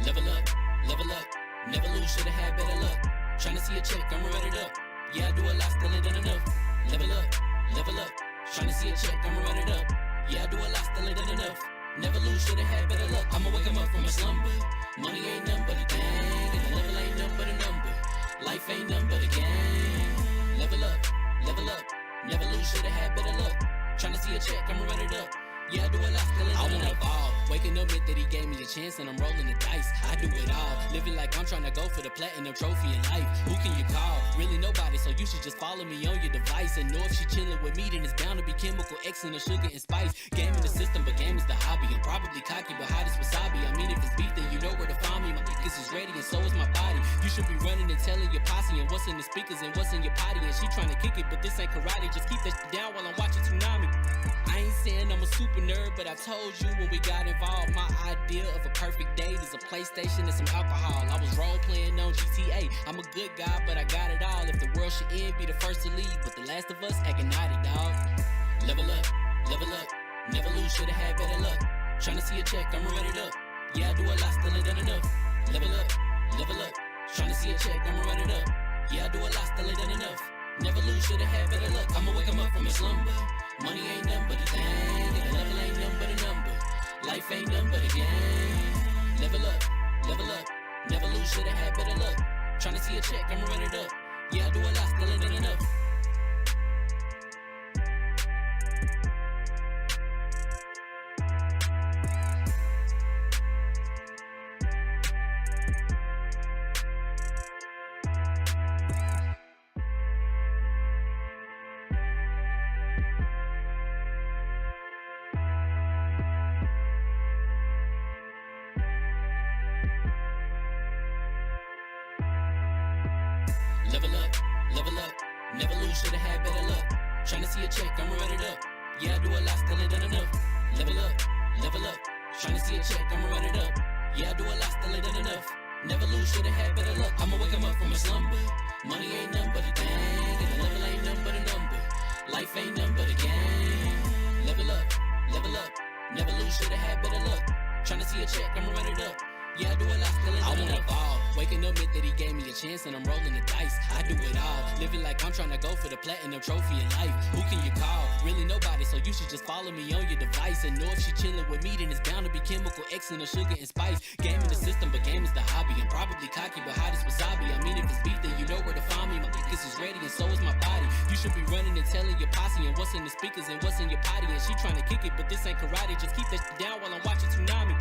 Level up, level up, never lose, should've had better luck. Tryna see a check, I'ma run it up. Yeah, I do a lot, still ain't done enough. Level up, tryna see a check, I'ma run it up. Yeah, I do a lot, still ain't done enough. Never lose, should've had better luck. I'ma wake 'em up from a slumber. Money ain't nothing but a thing, and the level ain't nothing but a number. Life ain't nothing but a game. Level up, never lose, should've had better luck. Tryna see a check, I'ma run it up. Yeah, I do a lot, still ain't done enough. Waking up meant that he gave me a chance and I'm rolling the dice. I do it all, living like I'm trying to go for the platinum trophy in life. Who can you call? Really nobody, so you should just follow me on your device. And know if she chilling with me, then it's bound to be chemical X and the sugar and spice. Game in the system, but game is the hobby. I'm probably cocky, but hot as wasabi. I mean, if it's beef, then you know where to find me. My niggas is ready and so is my body. You should be running and telling your posse and what's in the speakers and what's in your potty. And she trying to kick it, but this ain't karate. Just keep that shit down while I'm watching Tsunami. I ain't saying I'm a super nerd, but I told you when we got involved, my idea of a perfect date is a PlayStation and some alcohol. I was role playing on GTA. I'm a good guy, but I got it all. If the world should end, be the first to leave, but the last of us acting naughty, dog. Level up, never lose, should've had better luck. Tryna see a check, I'ma run it up. Yeah, I do a lot, still ain't done enough. Level up, tryna see a check, I'ma run it up. Yeah, I do a lot, still ain't done enough. Never lose, should've had better luck. I'ma wake 'em up from a slumber. Money ain't nothing but a thing, and the level ain't nothing but a number. Life ain't nothing but a game. Level up, never lose, should've had better luck. Tryna see a check, I'ma run it up. Yeah, I do a lot, still ain't done enough. Level up, never lose, should've had better luck. Tryna see a check, I'ma run it up. Yeah, I do a lot, still ain't done enough. Level up, tryna see a check, I'ma run it up. Yeah, I do a lot, still ain't done enough. Never lose, should've had better luck. I'ma wake 'em up from a slumber. Money ain't nothing but a thing, and the level ain't nothing but a number. Life ain't nothing but a game. Level up, never lose, should've had better luck. Tryna see a check, I'ma run it up. Yeah, I do a lot, still ain't done enough. I wanna fall. Waking up meant that he gave me a chance and I'm rolling the dice. I do it all, living like I'm trying to go for the platinum trophy in life. Who can you call? Really nobody, so you should just follow me on your device. And know if she chilling with me, then it's bound to be chemical X and the sugar and spice. Game in the system, but game is the hobby. I'm probably cocky, but hot as wasabi. I mean, if it's beef, then you know where to find me. My niggas is ready and so is my body. You should be running and telling your posse and what's in the speakers and what's in your potty. And she trying to kick it, but this ain't karate. Just keep that shit down while I'm watching Tsunami.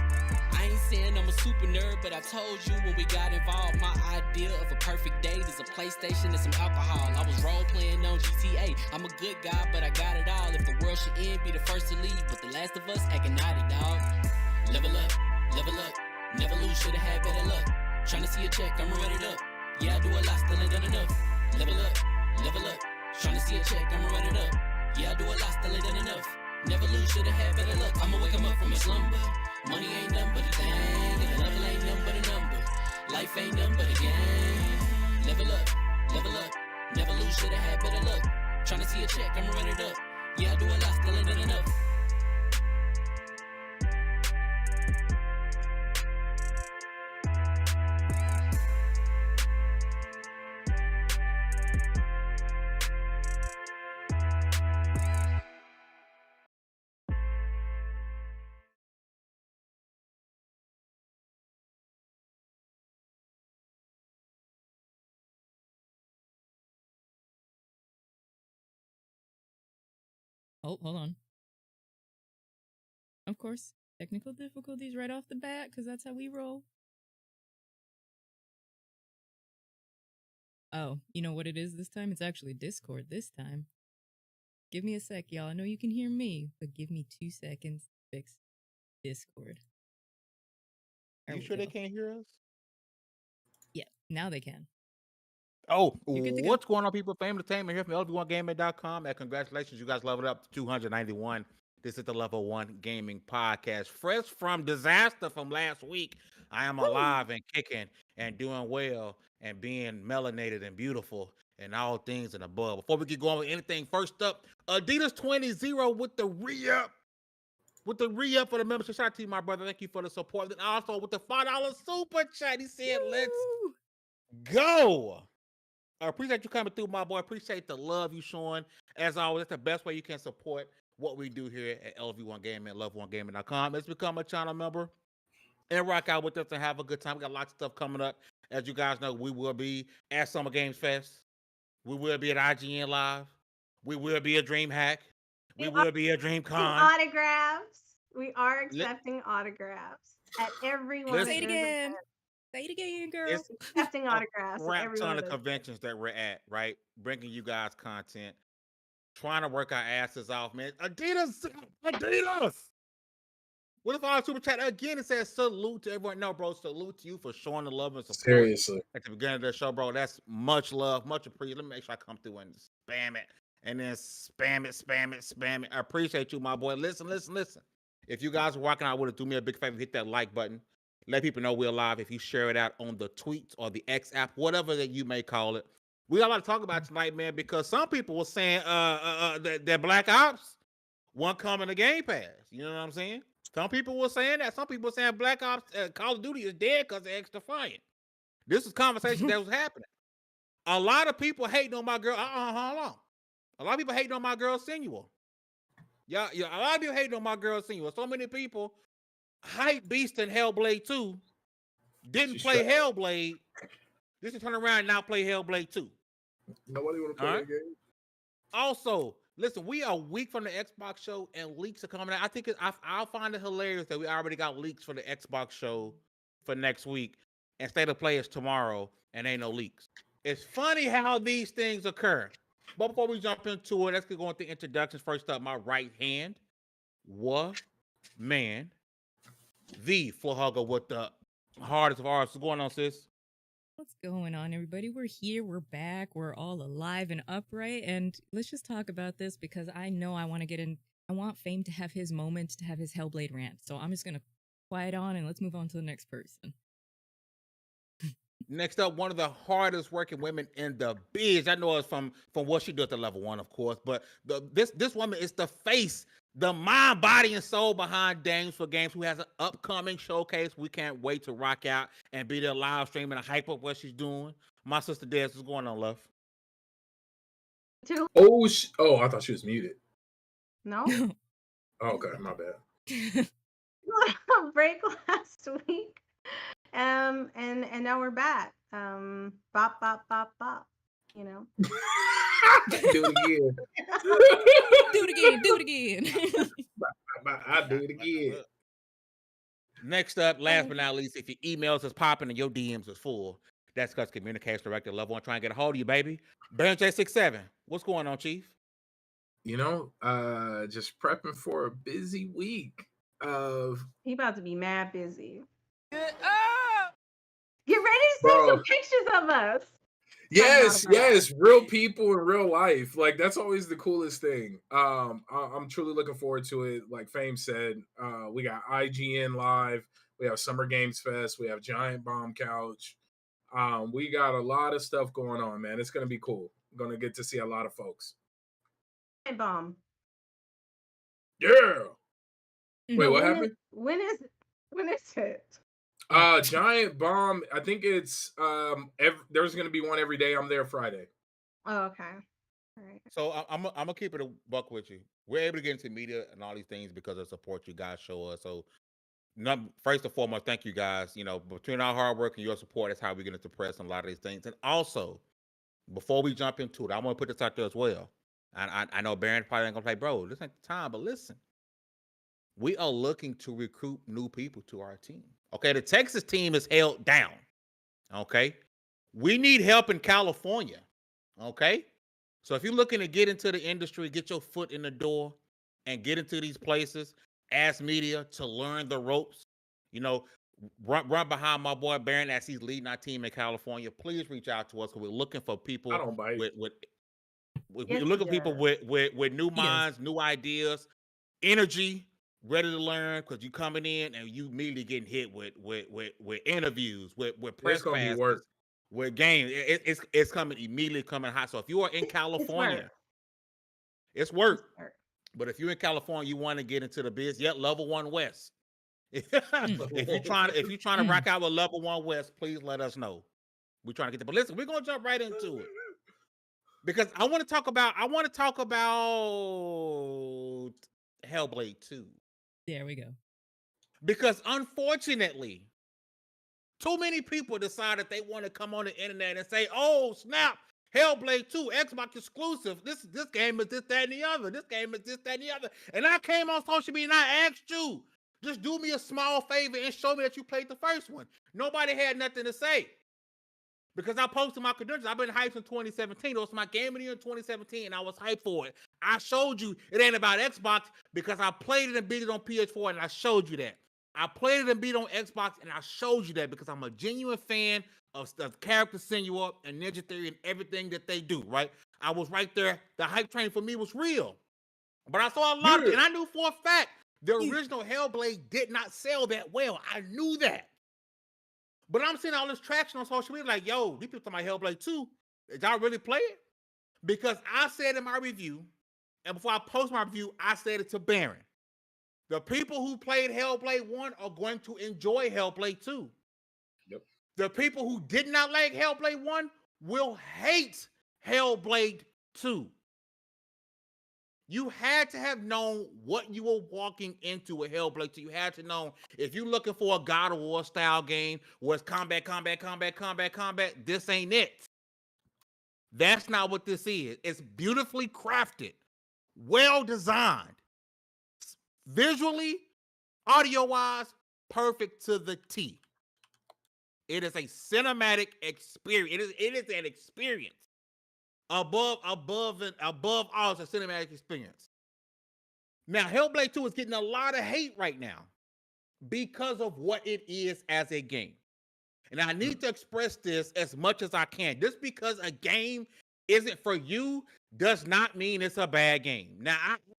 I ain't saying I'm a super nerd, but I told you when we got involved, my idea of a perfect date is a PlayStation and some alcohol. I was role playing on GTA. I'm a good guy, but I got it all. If the world should end, be the first to leave, but the last of us acting naughty, dog. Level up, never lose, should've had better luck. Tryna see a check, I'ma run it up. Yeah, I do a lot, still ain't done enough. Level up, tryna see a check, I'ma run it up. Yeah, I do a lot, still ain't done enough. Never lose, should've had better luck. I'ma wake 'em up from a slumber. Money ain't nothing but a thing, and the level ain't nothing but a number. Life ain't nothing but a game. Level up, never lose, should've had better luck. Tryna see a check, I'ma run it up. Yeah, I do a lot, still ain't done enough. Oh, hold on. Of course, technical difficulties right off the bat, because that's how we roll. Oh, you know what it is this time? It's actually Discord this time. Give me a sec, y'all. I know you can hear me, but give me 2 seconds to fix Discord. Are you sure they can't hear us? Yeah, now they can. Oh, what's going on, people? Fame Entertainment here from LV1Gaming.com. And congratulations, you guys leveled up to 291. This is the Level 1 Gaming Podcast. Fresh from disaster from last week, I am alive and kicking and doing well and being melanated and beautiful and all things and above. Before we get going with anything, first up, Adidas 20-0 with the re-up. with the re-up for the membership. Shout out to you, my brother. Thank you for the support. And also with the $5 super chat, he said, "Let's go." I appreciate you coming through, my boy. Appreciate the love you showing. As always, that's the best way you can support what we do here at LV1 Gaming at LV1Gaming.com. Let's become a channel member and rock out with us and have a good time. We got lots of stuff coming up. As you guys know, we will be at Summer Games Fest. We will be at IGN Live. We will be at DreamHack. We will be at DreamCon. Autographs. We are accepting autographs at every one. Say it again. Say it again, girl. It's accepting autographs at every ton of conventions that we're at, right? Bringing you guys content, trying to work our asses off, man. Adidas. What if our super chat again? It says salute to everyone. No, bro, salute to you for showing the love and support. Seriously, at the beginning of the show, bro. That's much love, much appreciated. Let me make sure I come through and spam it, and then spam it. I appreciate you, my boy. Listen. If you guys are rocking out with it, do me a big favor, hit that like button. Let people know we're live. If you share it out on the tweets or the X app, whatever that you may call it. We got a lot to talk about tonight, man, because some people were saying that Black Ops won't come in the Game Pass. You know what I'm saying? Some people were saying that. Some people were saying Black Ops Call of Duty is dead because of X Defiant. This is conversation that was happening. A lot of people hating on my girl. Hold on. A lot of people hating on my girl Senua. Yeah, a lot of people hating on my girl Senua. So many people hype Beast in Hellblade 2, didn't play Hellblade. This is turn around and now play Hellblade 2. Nobody want to play that game. Also, listen, we are a week from the Xbox show and leaks are coming out. I think I'll find it hilarious that we already got leaks for the Xbox show for next week. And State of Play is tomorrow and ain't no leaks. It's funny how these things occur. But before we jump into it, let's get going through introductions. First up, my right hand. Man. The floor hugger with the hardest of ours. What's going on, sis? What's going on, everybody? We're here. We're back. We're all alive and upright. And let's just talk about this because I know I want to get in. I want Fame to have his moment, to have his Hellblade rant. So I'm just going to quiet on and let's move on to the next person. Next up, one of the hardest working women in the biz. I know it's from what she does at level 1, of course, but this woman is the face, the mind, body, and soul behind Dames for Games, who has an upcoming showcase. We can't wait to rock out and be there live streaming and hype up what she's doing. My sister Des, what's going on, love? Oh, I thought she was muted. No. Oh, okay, my bad. Break last week. And now we're back. Bop, bop, bop, bop. You know. Do it again. Do it again. I'll do it again. Next up, last but not least, if your emails is popping and your DMs is full, that's because communication director level 1 trying to get a hold of you, baby. Baron J67, what's going on, Chief? You know, just prepping for a busy week of. He about to be mad busy. Get ready to see some pictures of us. Yes, real people in real life. Like that's always the coolest thing. I'm truly looking forward to it. Like Fame said, we got IGN Live, we have Summer Games Fest, we have Giant Bomb Couch. We got a lot of stuff going on, man. It's gonna be cool. I'm gonna get to see a lot of folks. Giant Bomb. Yeah. Wait, what happened? When is it? Giant Bomb. I think it's there's gonna be one every day. I'm there Friday. Oh, okay. All right. So I'm gonna keep it a buck with you. We're able to get into media and all these things because of support you guys show us. So, first and foremost, thank you guys. You know, between our hard work and your support, that's how we get into press and a lot of these things. And also, before we jump into it, I want to put this out there as well. And I know Baron probably ain't gonna play, bro. This ain't the time, but listen, we are looking to recruit new people to our team. Okay, the Texas team is held down. Okay, we need help in California. Okay, so if you're looking to get into the industry, get your foot in the door, and get into these places, ask media to learn the ropes. You know, run behind my boy Baron as he's leading our team in California. Please reach out to us because we're looking for people. I don't bite. We're looking for people with new minds, new ideas, energy. Ready to learn because you coming in and you immediately getting hit with interviews, with press passes, with games. It's coming immediately coming hot. So if you are in California, it's work. But if you're in California, you want to get into the biz, level 1 West. if you're trying to rock out with level 1 West, please let us know. We're trying to get there. But listen, we're gonna jump right into it. Because I want to talk about Hellblade 2. There we go. Because unfortunately, too many people decided they want to come on the internet and say, "Oh, snap, Hellblade 2, Xbox exclusive. This game is this, that, and the other. This game is this, that, and the other." And I came on social media and I asked you, just do me a small favor and show me that you played the first one. Nobody had nothing to say. Because I posted my credentials. I've been hyped since 2017. It was my game of the year in 2017, and I was hyped for it. I showed you it ain't about Xbox because I played it and beat it on PS4, and I showed you that. I played it and beat it on Xbox, and I showed you that because I'm a genuine fan of character Senua and Ninja Theory and everything that they do, right? I was right there. The hype train for me was real. But I saw a lot of it, and I knew for a fact the original Hellblade did not sell that well. I knew that. But I'm seeing all this traction on social media like, yo, these people talking about Hellblade 2. Did y'all really play it? Because I said in my review, and before I post my review, I said it to Baron. The people who played Hellblade 1 are going to enjoy Hellblade 2. Yep. The people who did not like Hellblade 1 will hate Hellblade 2. You had to have known what you were walking into with Hellblade 2. You had to know if you're looking for a God of War style game where it's combat, this ain't it. That's not what this is. It's beautifully crafted, well designed, visually, audio-wise, perfect to the T. It is a cinematic experience. It is an experience. Above all, it's a cinematic experience. Now, Hellblade 2 is getting a lot of hate right now because of what it is as a game. And I need to express this as much as I can. Just because a game isn't for you does not mean it's a bad game. Now,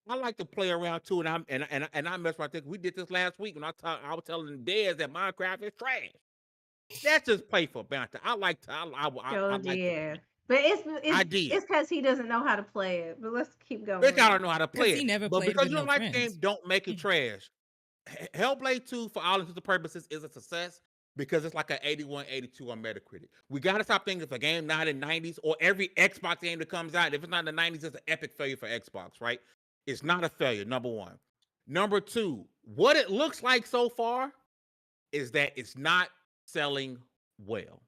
I like to play around too, and I mess right there. We did this last week when I was telling Dez that Minecraft is trash. That's just playful banter. I like to. But it's because he doesn't know how to play it. But let's keep going. Bitch, I don't know how to play it. He never but played because with you don't no like friends. the game, don't make it trash. Hellblade 2, for all intents and purposes, is a success because it's like an 81, 82 on Metacritic. We got to stop thinking if a game not in the 90s or every Xbox game that comes out, if it's not in the 90s, it's an epic failure for Xbox, right? It's not a failure, number one. Number two, what it looks like so far is that it's not selling well.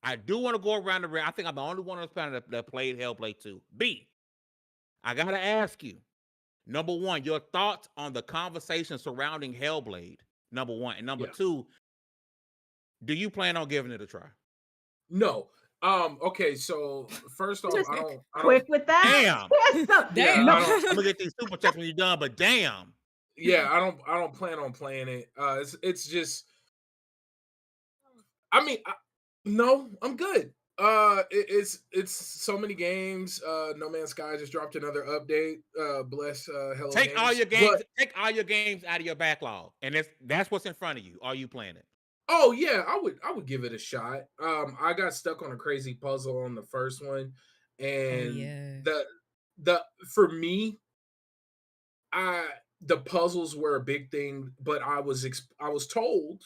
I do want to go around the ring. I think I'm the only one on this planet that played Hellblade 2. B, I got to ask you, number one, your thoughts on the conversation surrounding Hellblade, number one. And number two, do you plan on giving it a try? No. Okay, so first off, I don't quick with that. Damn. I'm gonna get these super chats when you're done, but damn. Yeah, I don't plan on playing it. It's just, I mean, no, I'm good. It's so many games. No Man's Sky just dropped another update. Bless Hello Take Games. all your games. Take all your games out of your backlog, and that's what's in front of you. Are you playing it? Oh yeah, I would give it a shot. I got stuck on a crazy puzzle on the first one, and the for me, the puzzles were a big thing, but I was told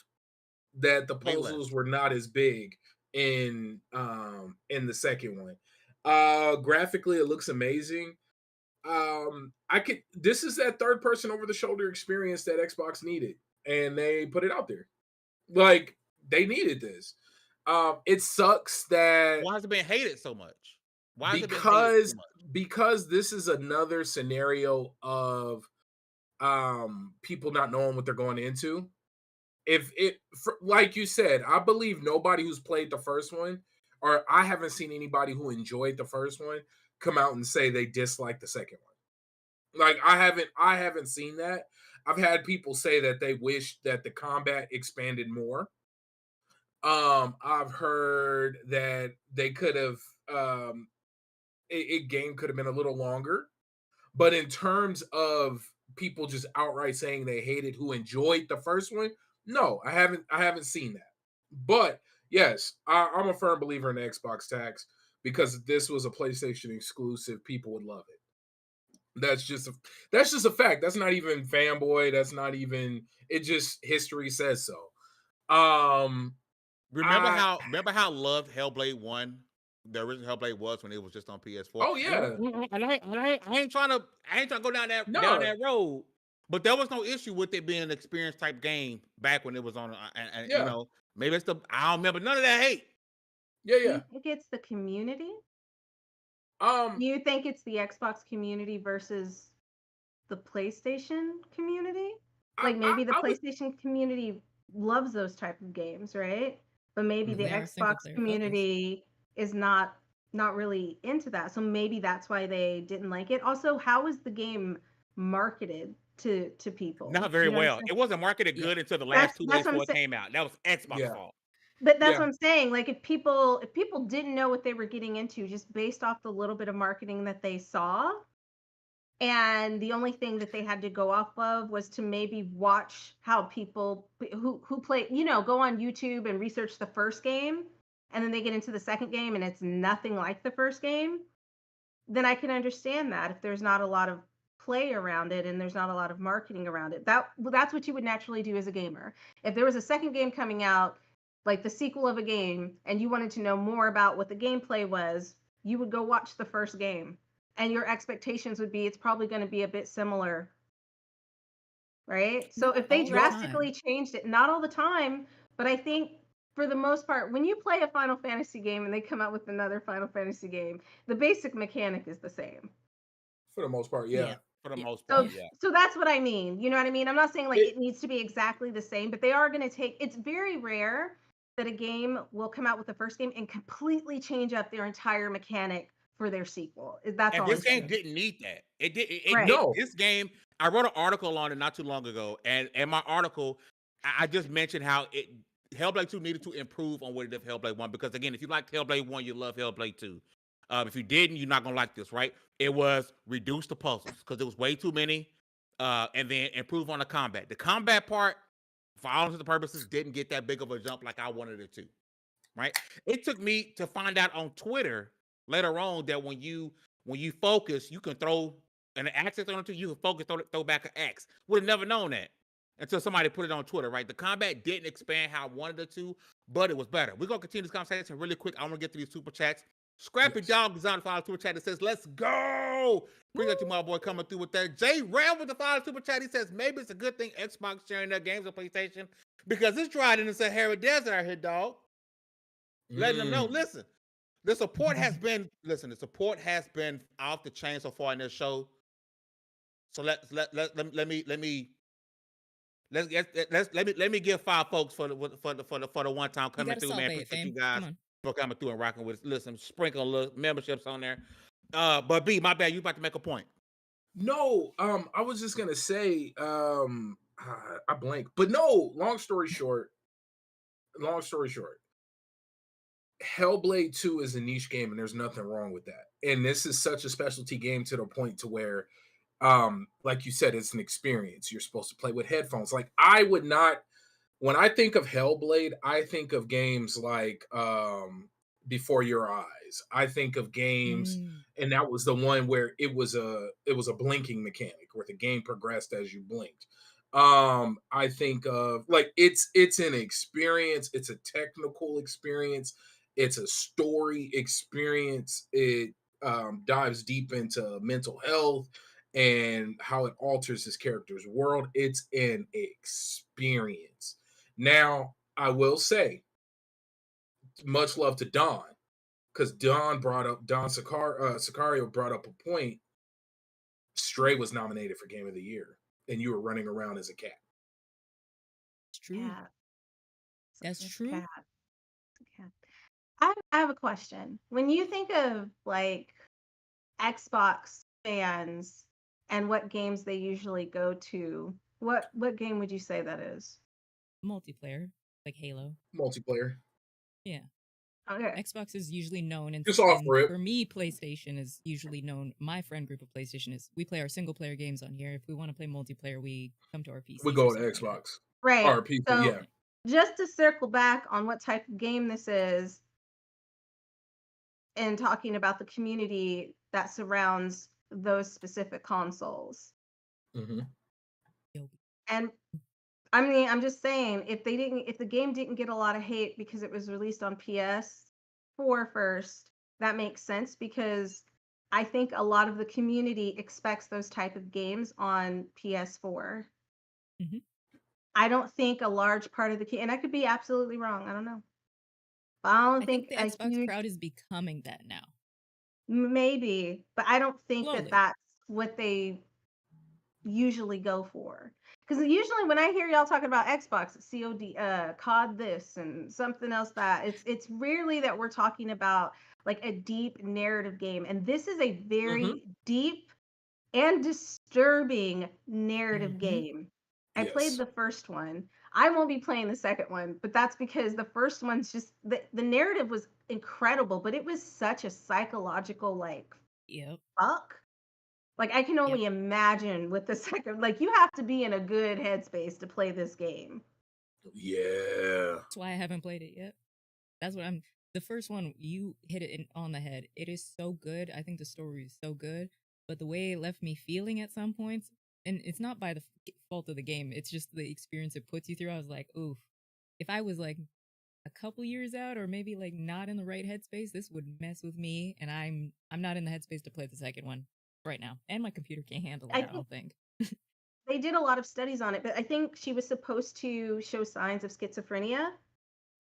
that the puzzles were not as big in the second one. Graphically, it looks amazing. This is that third person over the shoulder experience that Xbox needed, and they put it out there. Like, they needed this. It sucks that. Why has it been hated so much? Because this is another scenario of people not knowing what they're going into. Like you said, I believe nobody who's played the first one, or I haven't seen anybody who enjoyed the first one come out and say they dislike the second one. Like, I haven't seen that. I've had people say that they wish that the combat expanded more. I've heard that they could have game could have been a little longer. But in terms of people just outright saying they hated who enjoyed the first one, no, I haven't seen that. But yes, I'm a firm believer in the Xbox tax because if this was a PlayStation exclusive, people would love it. That's just a fact. That's not even fanboy. That's not even. It just history says so. Um, I Remember how loved Hellblade 1, the original Hellblade was when it was just on PS4. oh yeah, I ain't trying to go down no, that road. But there was no issue with it being an experience type game back when it was on. And you yeah, know, maybe it's I don't remember none of that hate. yeah, Do yeah. you think it's the community? Um, Do you think it's the Xbox community versus the PlayStation community? Like maybe the I would PlayStation community loves those type of games, right? But maybe the They are single Xbox player focused. community is not really into that. So maybe that's why they didn't like it. Also, how was the game marketed to people? Not very You know what I'm well. saying? It wasn't marketed Yeah. good until the last 2 days That's what I'm before it saying. came out. That was Xbox yeah, fault. But that's yeah. what I'm saying. Like if people didn't know what they were getting into just based off the little bit of marketing that they saw, and the only thing that they had to go off of was to maybe watch how people who play, go on YouTube and research the first game, and then they get into the second game and it's nothing like the first game, then I can understand that if there's not a lot of play around it and there's not a lot of marketing around it. That's what you would naturally do as a gamer. If there was a second game coming out, like the sequel of a game, and you wanted to know more about what the gameplay was, you would go watch the first game. And your expectations would be it's probably going to be a bit similar, right? So Not if they all the drastically time. changed it, not all the time, but I think for the most part, when you play a Final Fantasy game and they come out with another Final Fantasy game, the basic mechanic is the same. For the most part, Yeah. yeah. For the Yeah. most So part, yeah. so that's what I mean. You know what I mean? I'm not saying like It, it needs to be exactly the same, but they are going to take, it's very rare that a game will come out with the first game and completely change up their entire mechanic for their sequel. That's And all I'm this game saying. didn't need that. It did. Right. no, This game. I wrote an article on it not too long ago, and in my article, I just mentioned how Hellblade 2 needed to improve on what it did for Hellblade 1. Because again, if you liked Hellblade 1, you love Hellblade 2. If you didn't, you're not gonna like this, right? It was reduce the puzzles because it was way too many, and then improve on the combat. The combat part, for all intents and purposes, didn't get that big of a jump like I wanted it to. Right? It took me to find out on Twitter later on that when you focus, you can throw an access on it. You can focus, throw back an X. Would have never known that until somebody put it on Twitter. Right? The combat didn't expand how I wanted it to, but it was better. We're gonna continue this conversation really quick. I want to get to these super chats. Scrappy yes. Dog is on the final super chat that says, "Let's go." Appreciate you, my boy, coming through with that. Jay Ram with the final super chat. He says, "Maybe it's a good thing Xbox sharing their games on PlayStation because it's dry in the Sahara Desert out here, dog." Letting them know, listen, the support has been off the chain so far in this show. So let me give 5 folks for the one time You coming gotta through, man. salve it, Appreciate you fame. guys Come on. for coming through and rocking with us. Listen, sprinkle a little memberships on there. But B, my bad, you about to make a point. No, I was just gonna say, I blank, but no. Long story short, Hellblade 2 is a niche game, and there's nothing wrong with that. And this is such a specialty game to the point to where, like you said, it's an experience. You're supposed to play with headphones. Like I would not. When I think of Hellblade, I think of games like Before Your Eyes. I think of games, Mm. and that was the one where it was a blinking mechanic where the game progressed as you blinked. I think of like it's an experience, it's a technical experience, it's a story experience. It dives deep into mental health and how it alters his character's world. It's an experience. Now, I will say, much love to Don, because Don Sicario brought up a point. Stray was nominated for Game of the Year, and you were running around as a cat. It's true. Cat. That's It's a true. cat. It's a cat. I have a question. When you think of like Xbox fans and what games they usually go to, what game would you say that is? Multiplayer, like Halo. Multiplayer. Yeah. Okay. Xbox is usually known, and Just offer it. for me, PlayStation is usually known. My friend group of PlayStation is we play our single player games on here. If we want to play multiplayer, we come to our PCs. We or go to something like Xbox. Right. Or PC, So yeah. just to circle back on what type of game this is and talking about the community that surrounds those specific consoles. Mm-hmm. And I mean, I'm just saying, if the game didn't get a lot of hate because it was released on PS4 first, that makes sense because I think a lot of the community expects those type of games on PS4. Mhm. I don't think a large part of and I could be absolutely wrong. I don't know. But I don't I think think the a Xbox huge, crowd is becoming that now. maybe, but I don't think that Slowly. that's what they usually go for. Because usually when I hear y'all talking about Xbox, it's COD, COD this and something else that it's rarely that we're talking about like a deep narrative game. And this is a very deep and disturbing narrative game. I played Yes. the first one. I won't be playing the second one, but that's because the first one's just the narrative was incredible, but it was such a psychological like Yep. fuck. Like I can only imagine with the second, like you have to be in a good headspace to play this game. Yeah. That's why I haven't played it yet. That's what I'm. The first one, you hit it on the head. It is so good. I think the story is so good, but the way it left me feeling at some points, and it's not by the fault of the game. It's just the experience it puts you through. I was like, oof. If I was like a couple years out, or maybe like not in the right headspace, this would mess with me. And I'm not in the headspace to play the second one right now, and my computer can't handle it. I don't think. They did a lot of studies on it, but I think she was supposed to show signs of schizophrenia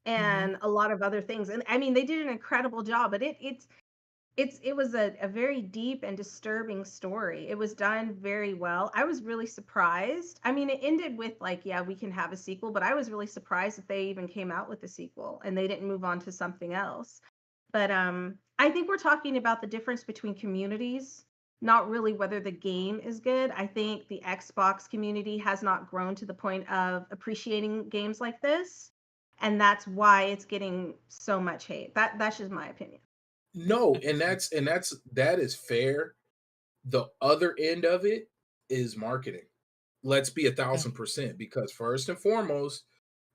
and a lot of other things. And I mean, they did an incredible job, but it was a very deep and disturbing story. It was done very well. I was really surprised. I mean, it ended with like, yeah, we can have a sequel, but I was really surprised that they even came out with a sequel and they didn't move on to something else. But I think we're talking about the difference between communities, not really whether the game is good. I think the Xbox community has not grown to the point of appreciating games like this, and that's why it's getting so much hate. That's just my opinion. No, and that is fair. The other end of it is marketing. Let's be 1,000%, because first and foremost,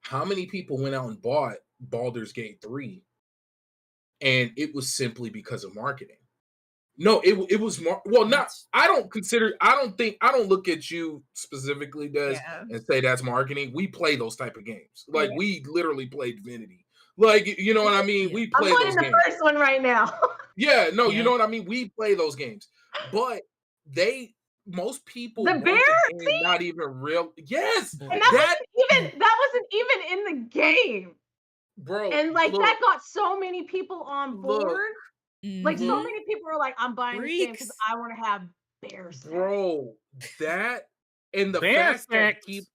how many people went out and bought Baldur's Gate 3? And it was simply because of marketing. No, it was more well, not I don't look at you specifically, Des, Yeah. and say that's marketing. We play those type of games. Like we literally played Divinity. Like, you know what I mean? We I'm play those playing the games. first one right now. Yeah, no, you know what I mean? We play those games. But most people The bought bear the game scene? not even real. Yes, And that wasn't even in the game. bro. And like look, that got so many people on look, board. Like so look, many people were like, I'm buying this game because Freaks. I want to have bear sex. bro. That and the Bear fact that sex. people,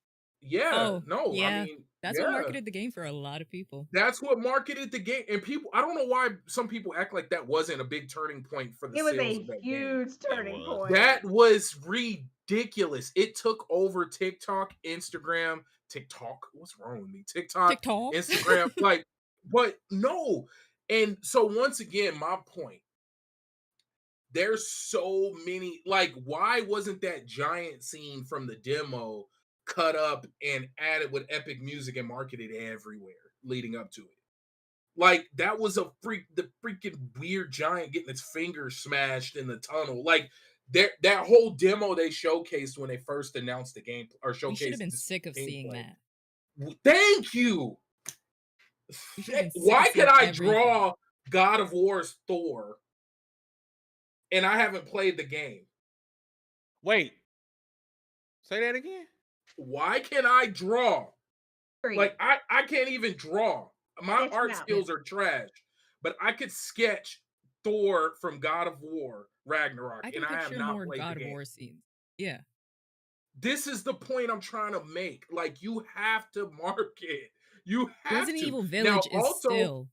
Oh, no, I yeah. mean, That's what marketed the game for a lot of people. That's what marketed the game. And people, I don't know why some people act like that wasn't a big turning point for the It was sales a of that game. huge turning point. That was ridiculous. It took over TikTok, Instagram, What's wrong with me? TikTok. Instagram. Like, but no. And so once again, my point, there's so many, like, why wasn't that giant scene from the demo cut up and added with epic music and marketed everywhere leading up to it? Like, that was the freaking weird giant getting its fingers smashed in the tunnel. Like, that whole demo they showcased when they first announced the game, or showcased. We should have been sick of seeing that. Thank you. Why can I draw God of War's Thor and I haven't played the game? Wait. Say that again. Why can I draw? Like, I can't even draw. My art skills are trash, but I could sketch Thor from God of War Ragnarok, I can and I have picture not more played God the of game. War scenes. Yeah. This is the point I'm trying to make. Like, you have to market. You have Resident to. Evil Village now, is still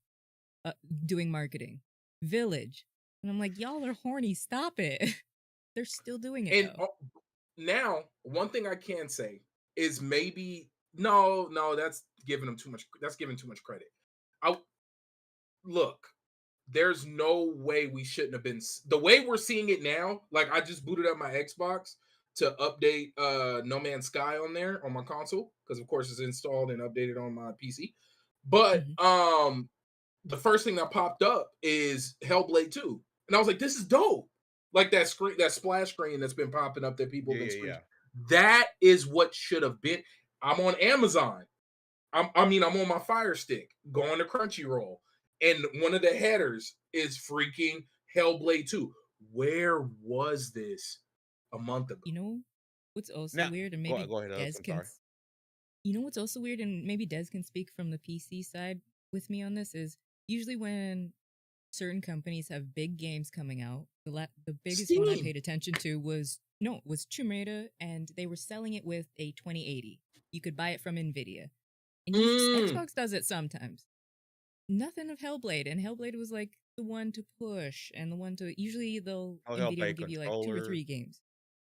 doing marketing. Village. And I'm like, y'all are horny. Stop it. They're still doing it. And now, one thing I can say is maybe no, that's giving them too much. That's giving too much credit. Look, there's no way we shouldn't have been the way we're seeing it now. Like, I just booted up my Xbox to update No Man's Sky on there on my console, because of course it's installed and updated on my PC. But the first thing that popped up is Hellblade 2. And I was like, this is dope. like that screen, that splash screen that's been popping up that people have been screaming. Yeah. That is what should have been. I'm on Amazon. I'm on my Fire Stick going to Crunchyroll, and one of the headers is freaking Hellblade 2. Where was this a month ago? You know what's also Now, weird, and maybe go ahead, Des I'm can. sorry. You know what's also weird, and maybe Des can speak from the PC side with me on this, is usually when certain companies have big games coming out, the biggest one I Steam. paid attention to was Tomb Raider, and they were selling it with a 2080. You could buy it from Nvidia, and Xbox does it sometimes. Nothing of Hellblade, and Hellblade was like the one to push and the one to usually Nvidia will give you like 2 or 3 games.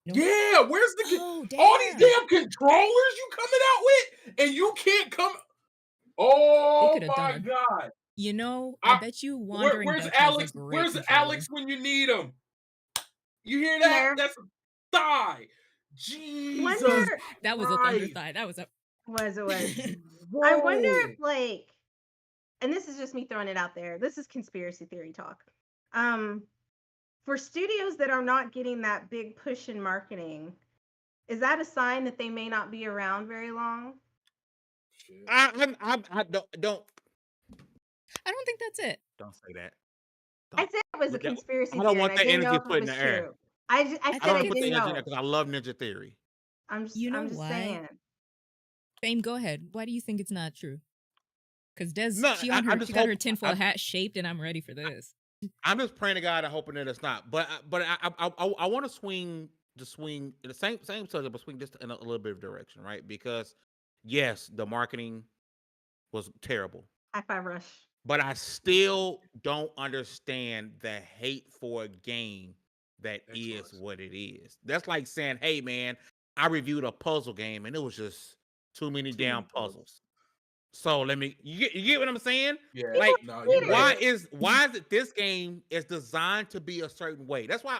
Nope. Yeah, where's the Oh, all these damn. damn controllers you coming out with, and you can't come. Oh my god! You know, I bet you Wandering where's Duck Alex? has a great Where's controller. Alex when you need him? You hear that? There. That's a thigh. Jesus, that was a thunder thigh. That was a. Was. Whoa. I wonder if like, and this is just me throwing it out there. This is conspiracy theory talk. For studios that are not getting that big push in marketing, is that a sign that they may not be around very long? I don't. I don't think that's it. Don't say that. I said it was a conspiracy I don't theory. want I that didn't know energy if put it in was the air. true. I said I don't put the didn't energy in know. there because I love Ninja Theory. I'm just why? saying. Fame, go ahead. Why do you think it's not true? Because Des, No, she got her tinfoil hat shaped, and I'm ready for this. I'm just praying to God and hoping that it's not. But I want to swing the same subject, but swing just in a little bit of direction, right? Because yes, the marketing was terrible. High five rush. But I still don't understand the hate for a game that is what it is. That's like saying, hey man, I reviewed a puzzle game and it was just too many damn puzzles. So you get what I'm saying? Yeah. Like, you're why right. is it this game is designed to be a certain way? That's why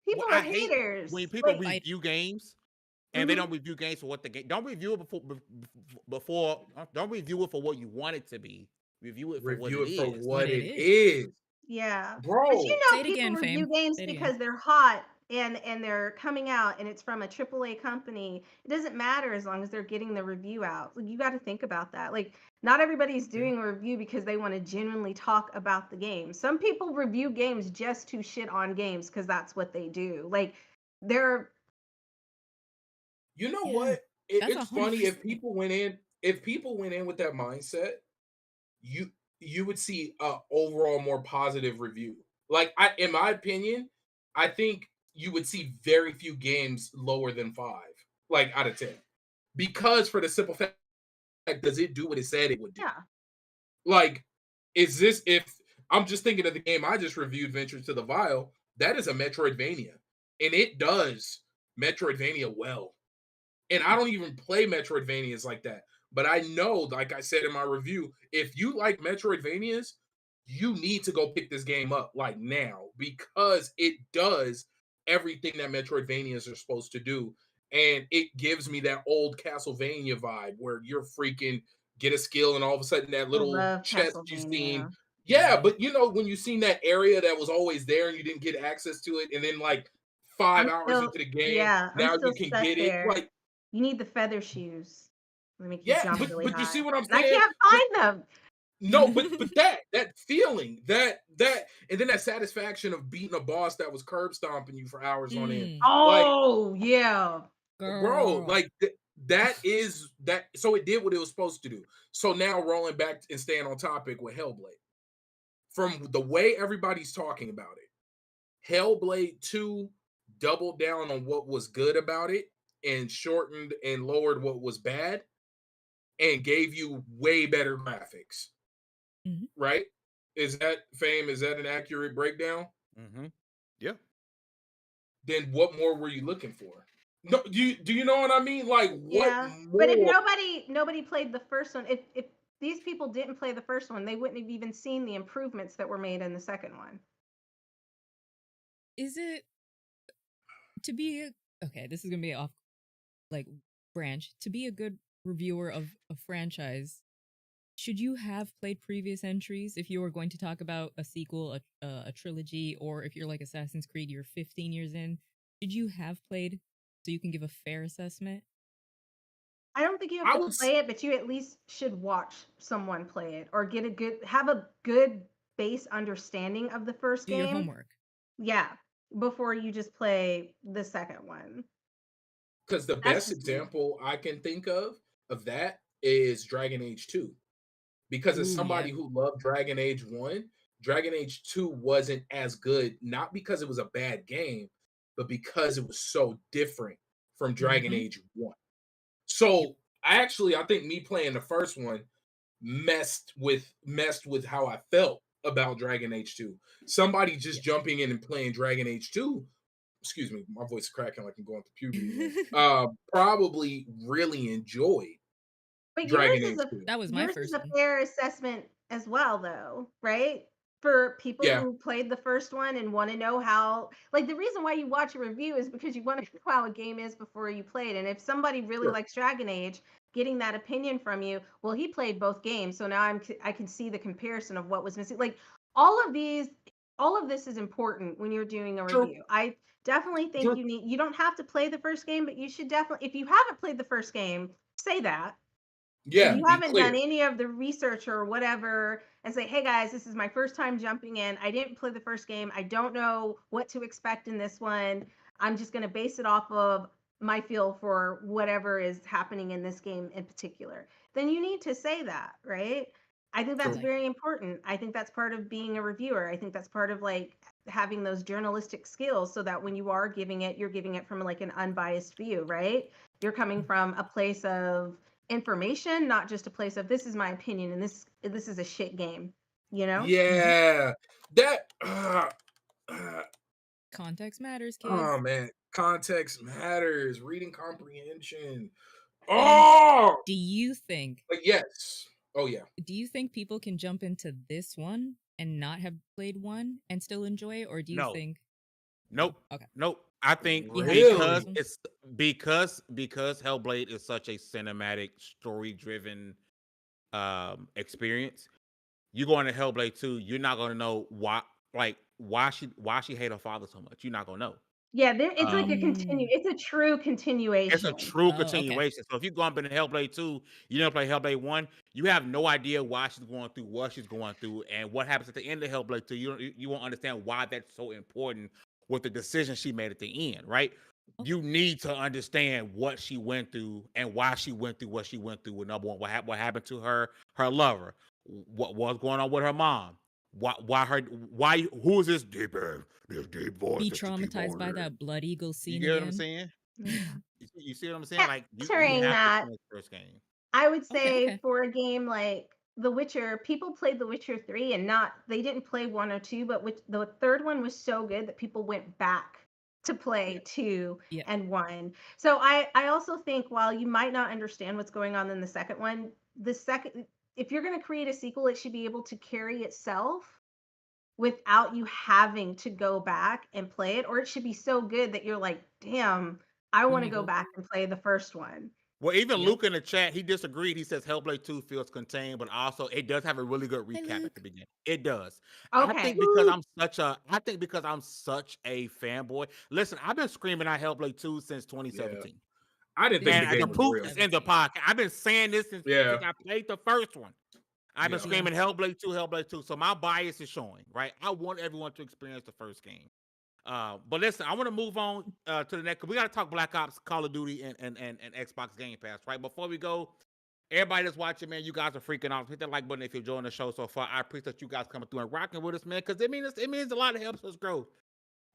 people are haters when people review games and they don't review games for what the game. Don't review it before. Don't review it for what you want it to be. Review it for what it is. Yeah, bro. But you know, Say it people again, review Fame. games Say it because again. they're hot and they're coming out and it's from a AAA company. It doesn't matter as long as they're getting the review out. Like, you got to think about that. Like, not everybody's doing a review because they want to genuinely talk about the game. Some people review games just to shit on games because that's what they do. Like, they're. You know what? It's funny 100%. if people went in with that mindset, you would see a overall more positive review. Like, in my opinion, I think you would see very few games lower than 5, like out of 10, because for the simple fact, does it do what it said it would do? Yeah. Like, is this, if I'm just thinking of the game I just reviewed, Venture to the Vile, that is a Metroidvania, and it does Metroidvania well. And I don't even play Metroidvanias like that. But I know, like I said in my review, if you like Metroidvanias, you need to go pick this game up like now, because it does everything that Metroidvanias are supposed to do. And it gives me that old Castlevania vibe where you're freaking get a skill and all of a sudden that little chest you've seen. Yeah, but you know, when you seen that area that was always there and you didn't get access to it, and then like 5 hours into the game, now you can get it. Like, you need the feather shoes. They make you jump really high. But you see what I'm saying? I can't find them. No, but that feeling, that and then that satisfaction of beating a boss that was curb stomping you for hours on end. Oh, like, yeah. Bro, like that is that, so it did what it was supposed to do. So now rolling back and staying on topic with Hellblade. From the way everybody's talking about it, Hellblade 2 doubled down on what was good about it and shortened and lowered what was bad and gave you way better graphics. Right? Is that an accurate breakdown? Yeah. Then what more were you looking for? No, do you know what I mean? Like, what more? But if nobody played the first one, if these people didn't play the first one, they wouldn't have even seen the improvements that were made in the second one. Is it to be okay? This is gonna be off like branch. To be a good reviewer of a franchise, should you have played previous entries if you were going to talk about a sequel, a trilogy, or if you're like Assassin's Creed, you're 15 years in? Should you have played so you can give a fair assessment? I don't think you have to play it, but you at least should watch someone play it or have a good base understanding of the first Do your game. homework. Yeah, before you just play the second one. Because the best example I can think of that is Dragon Age 2. Because as somebody who loved Dragon Age 1, Dragon Age 2 wasn't as good, not because it was a bad game, but because it was so different from Dragon Age 1. So I think me playing the first one messed with how I felt about Dragon Age 2. Somebody just jumping in and playing Dragon Age 2, excuse me, my voice is cracking like I'm going through puberty. Probably really enjoyed Dragon Age 2. That was my first one. Yours is a fair assessment as well, though, right? For people who played the first one and want to know how, like, the reason why you watch a review is because you want to know how a game is before you play it. And if somebody really likes Dragon Age, getting that opinion from you, well, he played both games, so now I can see the comparison of what was missing. Like, all of this is important when you're doing a review. I definitely think you don't have to play the first game, but you should definitely, if you haven't played the first game, say that. Yeah, if you haven't done any of the research or whatever, and say, hey guys, this is my first time jumping in. I didn't play the first game. I don't know what to expect in this one. I'm just going to base it off of my feel for whatever is happening in this game in particular. Then you need to say that, right? I think that's very important. I think that's part of being a reviewer. I think that's part of like having those journalistic skills, so that when you are giving it, you're giving it from like an unbiased view, right? You're coming from a place of information, not just a place of this is my opinion and this is a shit game, you know? Yeah. That context matters, kids. Oh man, context matters. Reading comprehension. And do you think yes. Oh yeah. Do you think people can jump into this one and not have played one and still enjoy it, or do you think Nope. Okay. Nope. I think Really? because Hellblade is such a cinematic, story-driven experience. You go into Hellblade 2, you're not gonna know why she hate her father so much. You're not gonna know. Yeah, it's like it's a true continuation. It's a true continuation. Okay. So if you go up into Hellblade 2, you never play Hellblade 1, you have no idea why she's going through what she's going through and what happens at the end of Hellblade 2. You won't understand why that's so important with the decision she made at the end, right? Okay. You need to understand what she went through and why she went through what she went through. With number one, what happened to her lover, what was going on with her mom. Who is this deep voice? Be traumatized by that Blood Eagle scene. You get what I'm saying? You see what I'm saying? Like you have to the first game. I would say for a game like The Witcher, people played The Witcher 3 and they didn't play 1 or 2, but the third one was so good that people went back to play 2 and 1. So I also think while you might not understand what's going on in the second one, if you're going to create a sequel, it should be able to carry itself without you having to go back and play it, or it should be so good that you're like, damn, I want to go back and play the first one. Well, even Luke in the chat, he disagreed. He says Hellblade 2 feels contained, but also it does have a really good recap at the beginning. It does. Okay. I think because I'm such a fanboy. Listen, I've been screaming at Hellblade 2 since 2017. Yeah. I didn't think the proof is in the podcast. I've been saying this since I played the first one. I've been screaming Hellblade 2. So my bias is showing, right? I want everyone to experience the first game. But listen, I want to move on to the next. We got to talk Black Ops, Call of Duty, and Xbox Game Pass, right? Before we go, everybody that's watching, man, you guys are freaking out. Hit that like button if you're enjoying the show so far. I appreciate you guys coming through and rocking with us, man, because it means a lot to help us grow.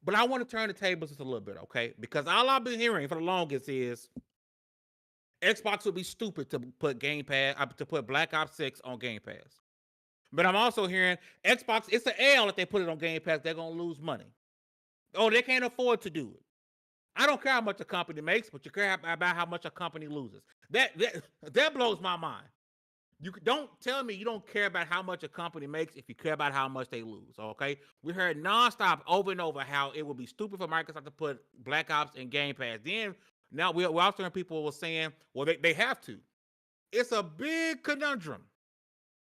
But I want to turn the tables just a little bit, okay? Because all I've been hearing for the longest is Xbox would be stupid to put Game Pass to put Black Ops 6 on Game Pass. But I'm also hearing Xbox, it's an L if they put it on Game Pass, they're gonna lose money. Oh, they can't afford to do it. I don't care how much a company makes, but you care about how much a company loses. That blows my mind. You don't tell me you don't care about how much a company makes if you care about how much they lose. Okay, we heard nonstop over and over how it would be stupid for Microsoft to put Black Ops in Game Pass. Then now we're also hearing people were saying, well, they have to. It's a big conundrum.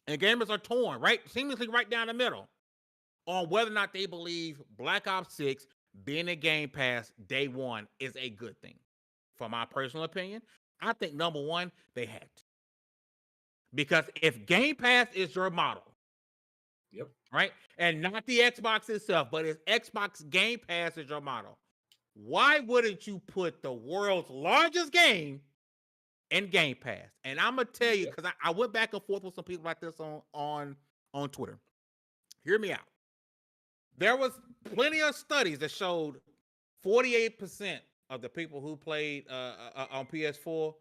And gamers are torn, right? Seemingly right down the middle on whether or not they believe Black Ops 6 being a Game Pass day one is a good thing. For my personal opinion, I think number one, they had to. Because if Game Pass is your model, yep, right, and not the Xbox itself, but if Xbox Game Pass is your model, why wouldn't you put the world's largest game in Game Pass? And I'm gonna tell you, because I went back and forth with some people like this on Twitter. Hear me out. There was plenty of studies that showed 48% of the people who played on PS4 or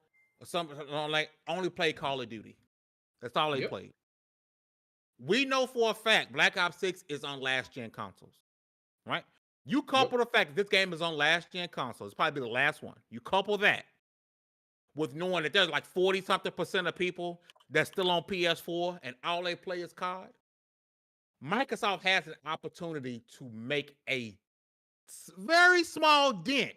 something like only played Call of Duty. That's all they played. We know for a fact Black Ops 6 is on last gen consoles, right? You couple the fact that this game is on last gen consoles, it's probably the last one. You couple that with knowing that there's like 40-something% of people that's still on PS4 and all they play is COD. Microsoft has an opportunity to make a very small dent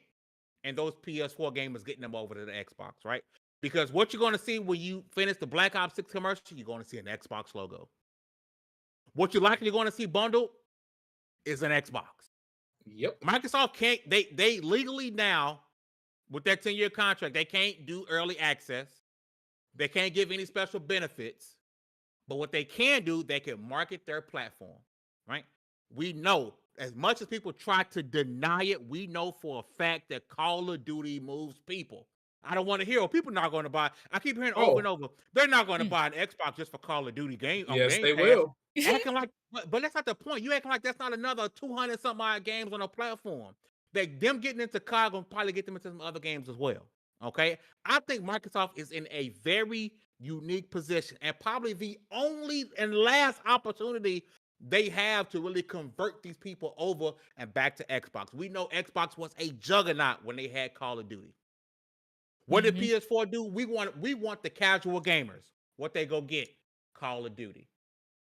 in those PS4 gamers getting them over to the Xbox, right? Because what you're going to see when you finish the Black Ops 6 commercial, you're going to see an Xbox logo. What you're likely going to see bundled is an Xbox. Yep. Microsoft can't, they legally now, with that 10-year contract, they can't do early access. They can't give any special benefits. But what they can do, they can market their platform, right? We know, as much as people try to deny it, we know for a fact that Call of Duty moves people. I don't want to hear, people not going to buy. I keep hearing over and over, they're not going to buy an Xbox just for Call of Duty game. Yes, Game they Pass. will. Acting like, but that's not the point. You acting like that's not another 200-something odd games on a platform. Them getting into COD will probably get them into some other games as well. Okay, I think Microsoft is in a very unique position and probably the only and last opportunity they have to really convert these people over and back to Xbox. We know Xbox was a juggernaut when they had Call of Duty. What did PS4 do? We want the casual gamers. What they go get? Call of Duty.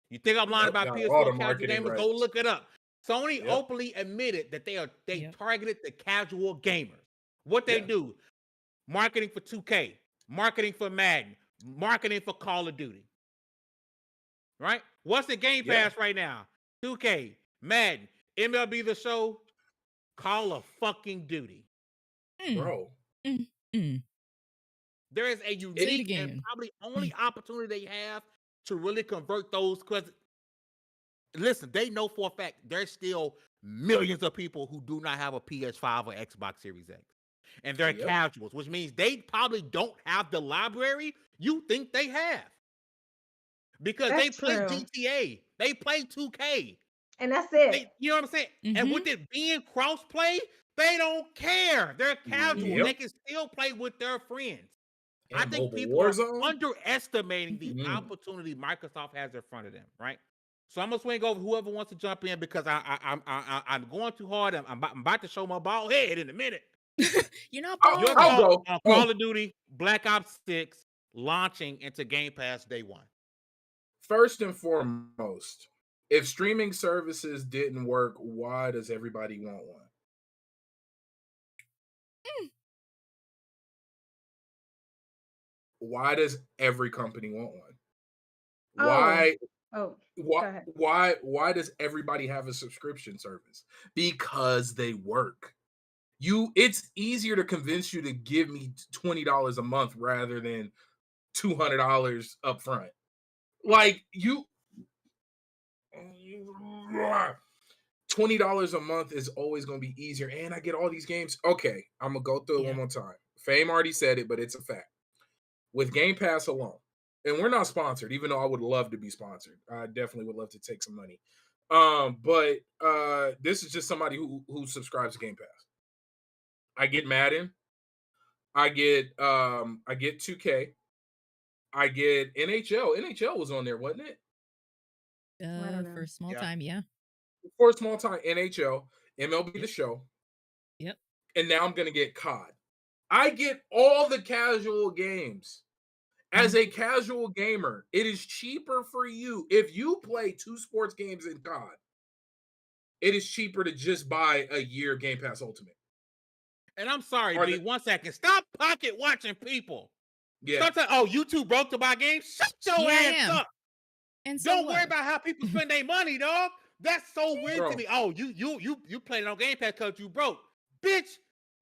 You think I'm lying about PS4 casual gamers? Go look it up. Sony openly admitted that they targeted the casual gamers. What they do? Marketing for 2K, marketing for Madden, marketing for Call of Duty. Right? What's the Game Pass right now? 2K, Madden, MLB The Show, Call of fucking Duty. Bro. There is a unique and probably only opportunity they have to really convert those, because listen, they know for a fact there's still millions of people who do not have a PS5 or Xbox Series X. And they're casuals, which means they probably don't have the library you think they have. Because they play GTA, they play 2K. And that's it. You know what I'm saying? And with it being cross-play, they don't care. They're casual. They can still play with their friends. And I think people are underestimating the opportunity Microsoft has in front of them, right? So I'm gonna swing over whoever wants to jump in, because I'm going too hard. I'm about to show my bald head in a minute. You're not I'll go. Call of Duty Black Ops 6 launching into Game Pass day one. First and foremost, if streaming services didn't work, why does everybody want one? Why does every company want one? Why does everybody have a subscription service? Because they work. It's easier to convince you to give me $20 a month rather than $200 up front. Like $20 a month is always going to be easier, and I get all these games. Okay, I'm gonna go through it one more time. Fame already said it, but it's a fact. With Game Pass alone, and we're not sponsored, even though I would love to be sponsored. I definitely would love to take some money. But this is just somebody who subscribes to Game Pass. I get Madden. I get 2K. I get NHL. NHL was on there, wasn't it? For a small time, For a small time, NHL, MLB The Show. Yep. And now I'm gonna get COD. I get all the casual games. As a casual gamer, it is cheaper for you. If you play 2 sports games in COD, it is cheaper to just buy a year Game Pass Ultimate. And I'm sorry, B, 1 second. Stop pocket watching people. Yeah. Stop saying, YouTube broke to buy games. Shut your ass up. And so Don't worry what? about how people spend their money, dog. That's so weird Bro. to me. Oh, you playing on Game Pass because you broke, bitch.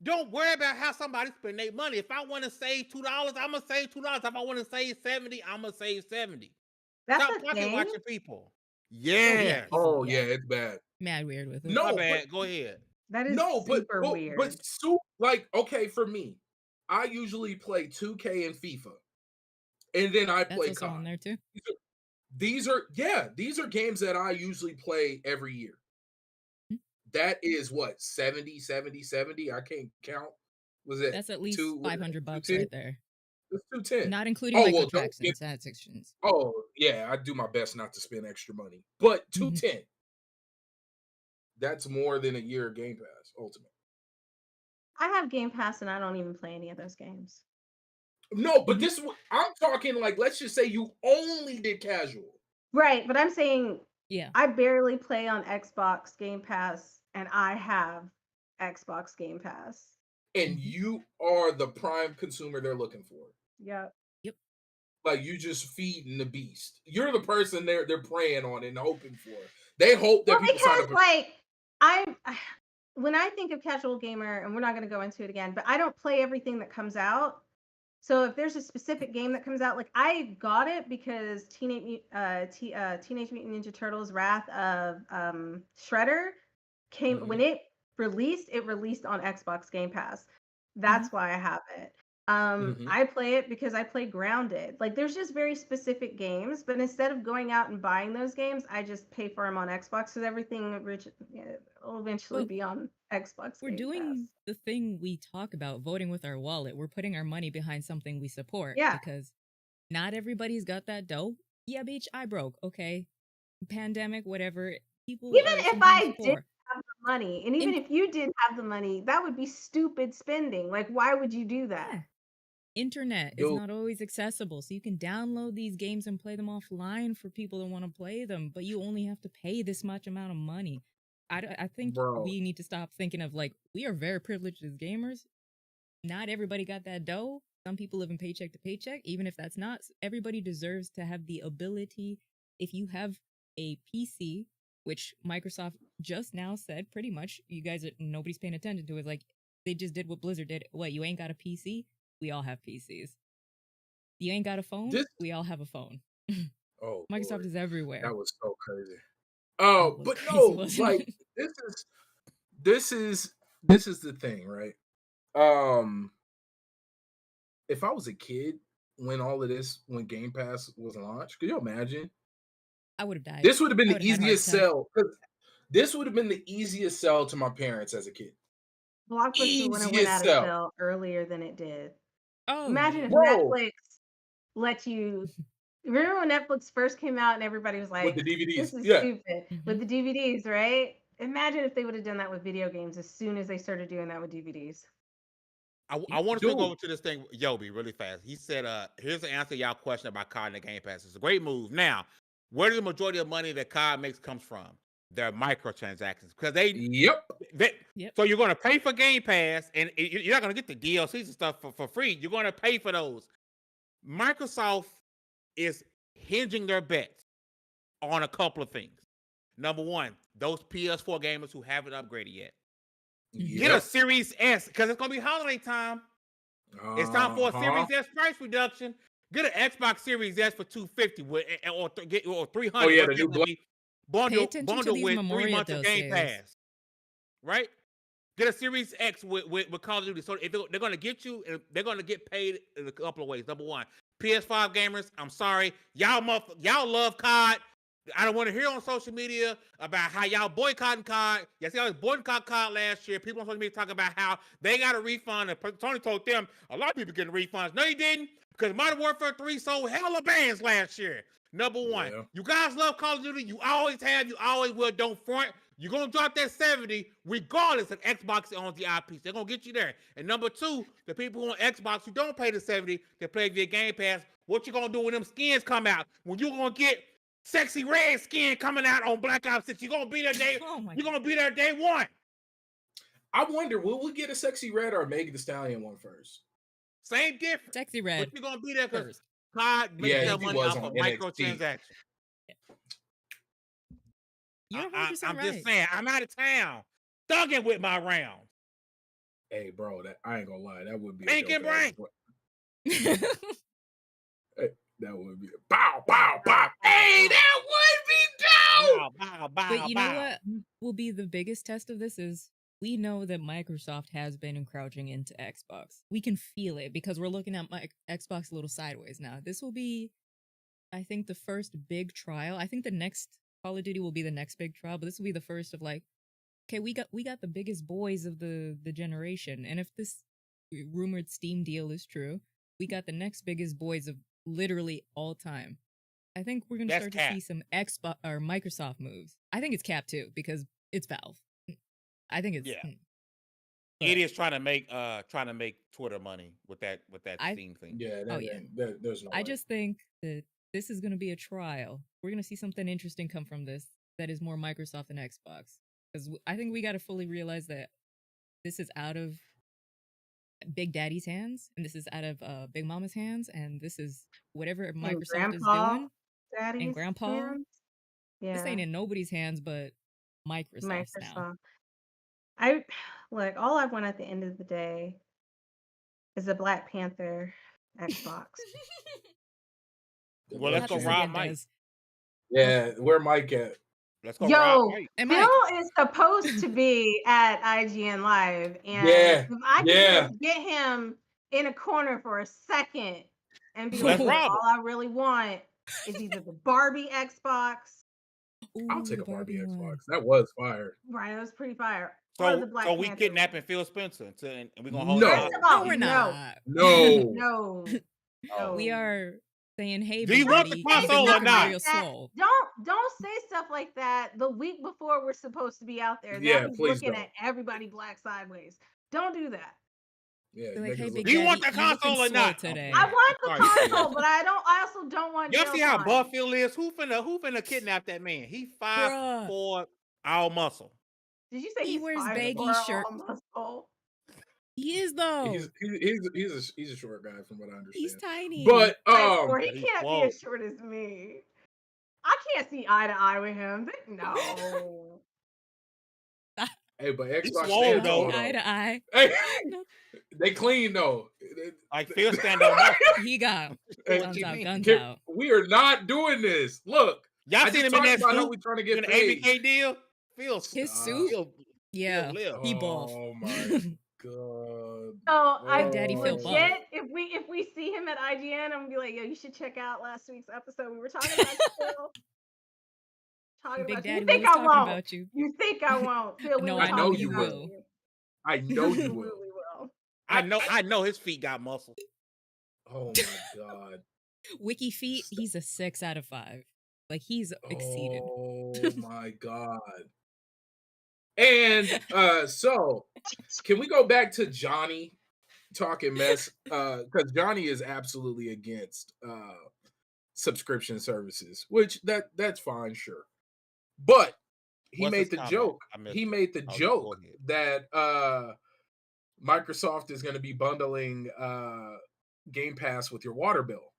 Don't worry about how somebody spend their money. If I want to save $2, I'm gonna save $2. If I want to save 70, I'm gonna save 70. That's Stop a pocket thing. watching people. Yeah, Yes. people, Oh yeah. yeah, it's bad. Mad weird with it. No, My but bad. Go ahead. That is no, super weird. but like okay, for me, I usually play 2K and FIFA, and then I That's play also on COD. there too. These are games that I usually play every year. Mhm. That is what 70. I can't count. Was it That's at least two? Was it $500 210? right there, It's 210. not including Oh well, don't microtransactions. get. Transactions. Oh yeah, I do my best not to spend extra money, but Mhm. 210. That's more than a year of Game Pass Ultimate. I have Game Pass and I don't even play any of those games. No, but Mhm. this I'm talking like let's just say you only did casual. Right, but I'm saying Yeah. I barely play on Xbox Game Pass and I have Xbox Game Pass. And Mhm. you are the prime consumer they're looking for. Yep. Yep. Like you just feeding the beast. You're the person they're preying on and hoping for. They hope that Well, people sign because up. like I'm when I think of casual gamer, and we're not going to go into it again, but I don't play everything that comes out. So if there's a specific game that comes out, like I got it because Teenage Mutant Ninja Turtles: Wrath of Shredder came Mhm. when it released on Xbox Game Pass. That's why I have it. Mhm. I play it because I play Grounded. Like there's just very specific games, but instead of going out and buying those games, I just pay for them on Xbox because everything will eventually Well, be on Xbox we're Game Pass. doing the thing we talk about, voting with our wallet. We're putting our money behind something we support Yeah. because not everybody's got that dough. Yeah, bitch, I broke. Okay. Pandemic, whatever. People Even are if sometimes I did poor. have the money, and even And if you did have the money, that would be stupid spending. Like, why would you do that? yeah, internet is Yo, not always accessible. So you can download these games and play them offline for people that want to play them, but you only have to pay this much amount of money. I think bro. we need to stop thinking of like, we are very privileged as gamers. Not everybody got that dough. Some people live in paycheck to paycheck. Even if that's not, everybody deserves to have the ability. If you have a PC, which Microsoft just now said, pretty much, you guys are nobody's paying attention to it. Like they just did what Blizzard did. What, you ain't got a PC? We all have PCs. You ain't got a phone? This We all have a phone. oh Microsoft Lord, is everywhere. that was so crazy. That was But crazy, no, wasn't like it? this is the thing, right? Um, if I was a kid when Game Pass was launched, could you imagine? I would have died. This would have been I the would have had a heart easiest attack. sell. This would have been the easiest sell to my parents as a kid. Blockbuster wouldn't have went Easiest out of sell, sale earlier than it did. Oh Imagine yeah. if bro. Netflix let you. Remember when Netflix first came out and everybody was With the like, DVDs, "This is yeah. stupid" Mhm. with the DVDs, right? Imagine if they would have done that with video games as soon as they started doing that with DVDs. I Yep. want to swing Dude, over to this thing, Yobi, really fast. He said, here's the answer to y'all question about COD and the Game Pass. It's a great move. Now, where does the majority of money that COD makes comes from? Their microtransactions. Because yep. Yep. so you're going to pay for Game Pass, and you're not going to get the DLCs and stuff for free. You're going to pay for those. Microsoft is hinging their bets on a couple of things. Number one, those PS4 gamers who haven't upgraded yet. Get a Yep. Series S, because it's going to be holiday time. It's time for a Series S price reduction. Get an Xbox Series S for $250 or $300. Oh yeah, the new Whatever Pay bundle attention to these with 3 Memorial months of Game sales. Pass, right? Get a Series X with Call of Duty. So if they're going to get you, they're going to get paid in a couple of ways. Number one, PS5 gamers, I'm sorry, y'all love COD. I don't want to hear on social media about how y'all boycotting COD. Yes, y'all was boycotting COD last year. People on social media talking about how they got a refund. And Tony told them a lot of people getting refunds. No, you didn't, because Modern Warfare 3 sold hella bands last year. Number one, Yeah. you guys love Call of Duty. You always have. You always will. Don't front. You're going to drop that 70 regardless of Xbox owns the eyepiece. They're going to get you there. And number two, the people who on Xbox who don't pay the 70 to play via Game Pass, what you going to do when them skins come out? When you going to get sexy red skin coming out on Black Ops 6, you're going to be there you're going to be there day one. I wonder, will we get a sexy red or Megan Thee Stallion one first? Same difference. Sexy red. But you're going to be there because First. COD makes Yeah, their he money was off on of NXT. microtransactions. You're 100% I'm right. just saying, I'm out of town. Thugging with my rounds. Hey, bro, that I ain't gonna lie, that would be a Pink dope and brain. Hey, that would be bow, bow, bow. Hey, that would be dope. Bow, bow, But you know bow. what will be the biggest test of this is we know that Microsoft has been encroaching into Xbox. We can feel it because we're looking at Xbox a little sideways now. This will be, I think, the first big trial. I think the next Call of Duty will be the next big trial, but this will be the first of like, okay, we got the biggest boys of the generation, and if this rumored Steam deal is true, we got the next biggest boys of literally all time. I think we're gonna start to see some Xbox or Microsoft moves. I think it's cap too because it's Valve. I think it's It is trying to make Twitter money with that Steam thing. Yeah, there's no I way. just think that this is gonna be a trial. We're gonna see something interesting come from this that is more Microsoft than Xbox. Because I think we got to fully realize that this is out of Big Daddy's hands, and this is out of Big Mama's hands, and this is whatever Microsoft is doing. And Grandpa, hands? Yeah, this ain't in nobody's hands but Microsoft's now. All I want at the end of the day is a Black Panther Xbox. Well, let's go rob Mike. Yeah, where Mike at? Let's go rob Mike. Phil is supposed to be at IGN Live, and if I could just get him in a corner for a second and be like, all I really want is either the Barbie Xbox. I'll take a Barbie Xbox. That was fire. Right, that was pretty fire. So we kidnapping Phil Spencer and we're gonna hold no, we're not. No. We are saying, hey, do you want the console or not? Don't say stuff like that the week before we're supposed to be out there. Yeah, please looking don't. at everybody black sideways. Don't do that. Yeah, like, hey, do you want the console or not? Today. I want the console, but I also don't want. Y'all see how buff Phil is? Who finna kidnap that man? He 5'4", all muscle. Did you say he wears 5'4", baggy shirts? He is though. He's a short guy from what I understand. He's tiny, but he can't be as short as me. I can't see eye to eye with him. No. Hey, but Xbox stands though. Eye to eye. Hey, they clean though. Like Phil stand up. He got guns out. We are not doing this. Look, y'all seen him in that suit? We trying to get an ABK deal. His suit. Yeah, he ball. Oh my god. So Daddy Phil legit, if we see him at IGN, I'm gonna be like, yo, you should check out last week's episode. We were talking about Phil. Big Daddy, you think I won't? About you. You think I won't? Phil, no, I know you will. I know you will. Really will. I know his feet got muscle. Oh my god. Wiki feet, he's a 6 out of 5. Like he's exceeded. Oh my god. And so can we go back to Johnny talking mess? Because Johnny is absolutely against subscription services, which that's fine, sure. But he made the joke. He made the joke that Microsoft is going to be bundling Game Pass with your water bill.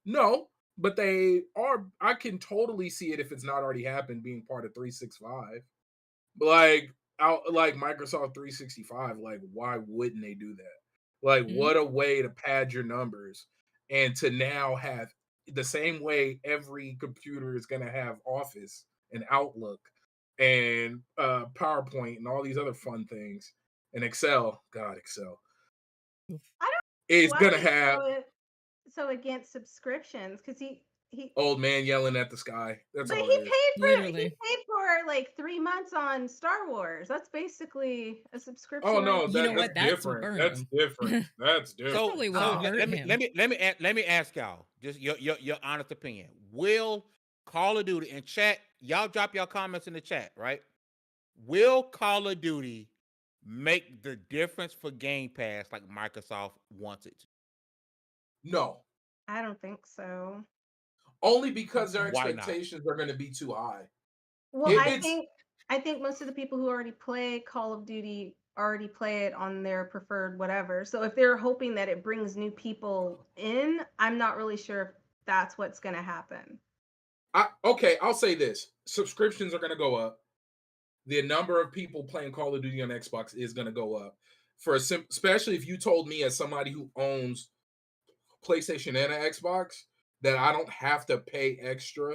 No, but they are. I can totally see it if it's not already happened, being part of 365. Like Microsoft 365. Like, why wouldn't they do that? Like, what a way to pad your numbers and to now have the same way every computer is going to have Office and Outlook and PowerPoint and all these other fun things and Excel. God, Excel. It's gonna have so against subscriptions because he old man yelling at the sky. That's all. He paid for like 3 months on Star Wars. That's basically a subscription. Oh no, that's different. That's different. That's different. Let me ask y'all just your honest opinion. Will Call of Duty in chat? Y'all drop your comments in the chat, right? Will Call of Duty make the difference for Game Pass like Microsoft wants it to? No, I don't think so. Only because their expectations are going to be too high. Well, I think most of the people who already play Call of Duty already play it on their preferred whatever. So if they're hoping that it brings new people in, I'm not really sure if that's what's going to happen. I'll say this: subscriptions are going to go up. The number of people playing Call of Duty on Xbox is going to go up. Especially if you told me, as somebody who owns PlayStation and an Xbox, that I don't have to pay extra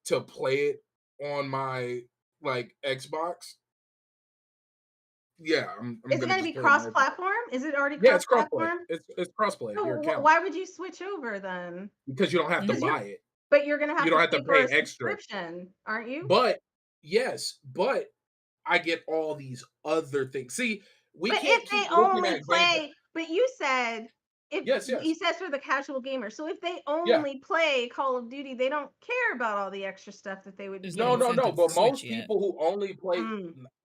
to play it on my Xbox. Yeah, is it going to be cross-platform? Is it already cross-platform? Yeah, it's cross-play. It's cross-play. So why would you switch over then? Because you don't have to buy it. But you're going to you don't have to to pay for a extra subscription, aren't you? But yes, but I get all these other things. See, but if they only play, but you said yes. You said for the casual gamer. So if they only play Call of Duty, they don't care about all the extra stuff that they would do. No. But most people who only play,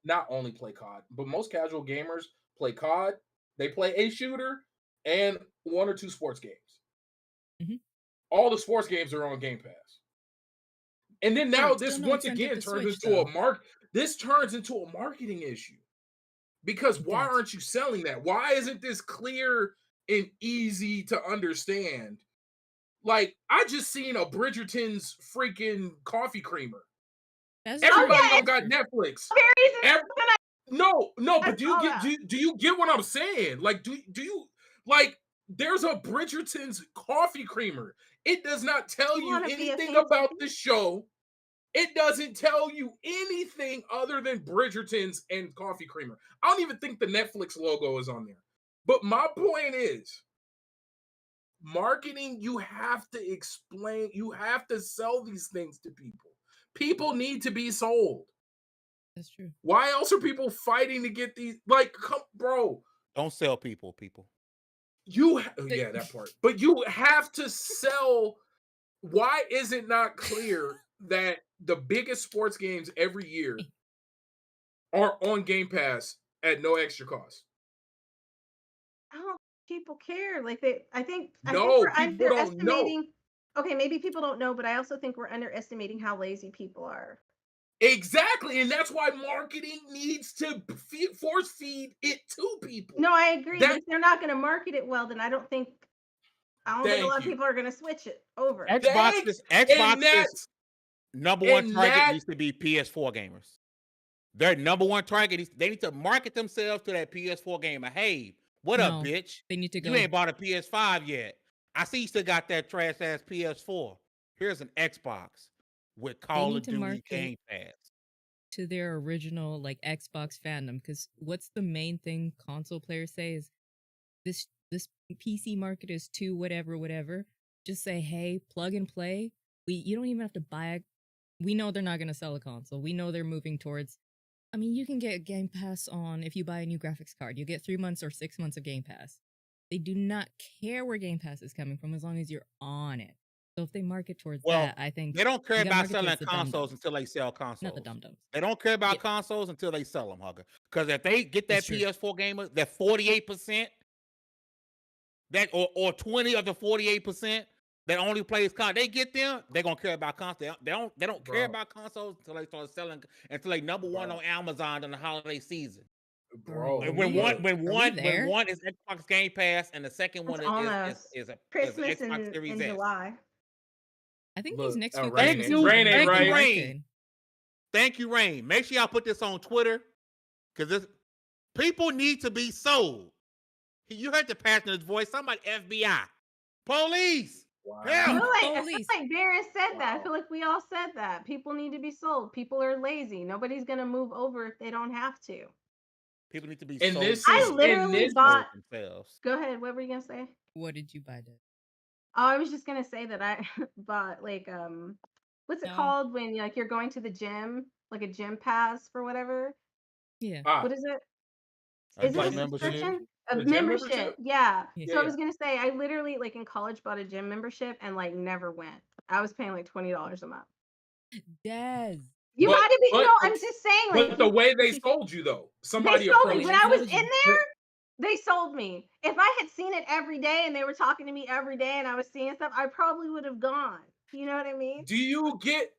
not only play COD, but most casual gamers play COD. They play a shooter and 1 or 2 sports games. Mm-hmm. All the sports games are on Game Pass. And then now this once again turns into this turns into a marketing issue. Because why aren't you selling that? Why isn't this clear and easy to understand? Like, I just seen a Bridgerton's freaking coffee creamer. Everybody got Netflix. No, but do you get what I'm saying? Like, do you like, there's a Bridgerton's coffee creamer. It does not tell you anything about the show. It doesn't tell you anything other than Bridgerton's and coffee creamer. I don't even think the Netflix logo is on there. But my point is, marketing, you have to explain, you have to sell these things to people. People need to be sold. That's true. Why else are people fighting to get these? Like, come, bro. Don't sell people. That part. But you have to sell. Why is it not clear that the biggest sports games every year are on Game Pass at no extra cost? I don't think people care. I think people we're underestimating. Don't know. Okay, maybe people don't know, but I also think we're underestimating how lazy people are. Exactly, and that's why marketing needs to force feed it to people. No, I agree. But if they're not going to market it well, then I don't think a lot of people are going to switch it over. Xbox's number one target needs to be PS4 gamers. Their number one target they need to market themselves to that PS4 gamer. Hey, what up, bitch? They need to go. You ain't bought a PS5 yet. I see you still got that trash ass PS4. Here's an Xbox with Call of Duty Game Pass. To their original Xbox fandom, because what's the main thing console players say is this PC market is too whatever. Just say, hey, plug and play. You don't even have to buy it. We know they're not going to sell a console. We know they're moving towards. I mean, you can get Game Pass on if you buy a new graphics card. You get 3 months or 6 months of Game Pass. They do not care where Game Pass is coming from as long as you're on it. So if they market towards that, I think they don't care about selling consoles until they sell consoles. Not the dum-dums. They don't care about consoles until they sell them, Hugger. Because if they get that PS4 gamer, that 48%, that or 20 of the 48% that only plays console, they get them. They're gonna care about consoles. They don't care about consoles until they start selling, until they number one on Amazon in the holiday season. Bro, when one is Xbox Game Pass and the second one is a Christmas Xbox Series in July. I think these next few Thank you, Rain. Thank you, Rain. Make sure y'all put this on Twitter, because people need to be sold. You heard the passionate voice. Somebody, FBI, police. Wow. I feel like Baron said that. I feel like we all said that. People need to be sold. People are lazy. Nobody's gonna move over if they don't have to. People need to be sold. I literally bought. Go ahead. What were you gonna say? What did you buy, Dad? Oh, I was just gonna say that I bought what's it called when you're going to the gym, like a gym pass for whatever? Yeah. What is it? Is it a subscription? A membership. Yeah. So I was gonna say I literally in college bought a gym membership and never went. I was paying $20 a month. Yes. You might have been. No, I'm just saying. But the way they sold you though, somebody they sold me when I was in there. They sold me. If I had seen it every day and they were talking to me every day and I was seeing stuff, I probably would have gone. You know what I mean? Do you get?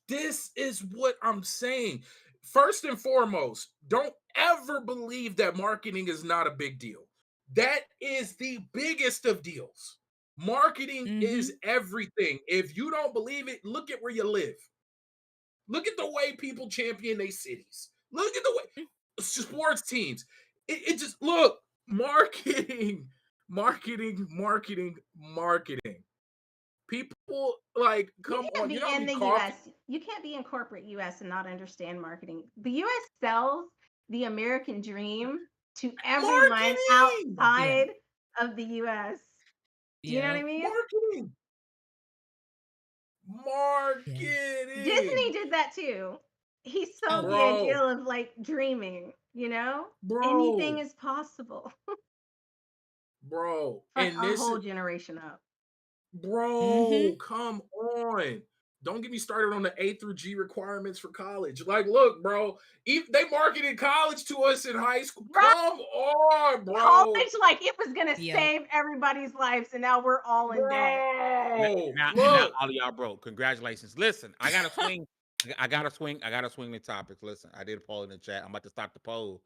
This is what I'm saying. First and foremost, don't ever believe that marketing is not a big deal. That is the biggest of deals. Marketing is everything. If you don't believe it, look at where you live. Look at the way people champion their cities. Look at the way sports teams. It just look marketing. People like come on. You know how in many the coffee? US. You can't be in corporate US and not understand marketing. The US sells the American dream to everyone Marketing. outside of the US. Do you know what I mean? Marketing. Disney did that too. He sold the idea of like dreaming, you know? Anything is possible. Bro. Fuck And our this whole is generation up. bro, come on. Don't get me started on the A through G requirements for college. Like, look, bro, they marketed college to us in high school. Come on, bro. College, like it was gonna save everybody's lives, and now we're all in debt. Now all of y'all broke. Congratulations. Listen, I gotta swing. I gotta swing the topics. Listen, I did a poll in the chat. I'm about to stop the poll.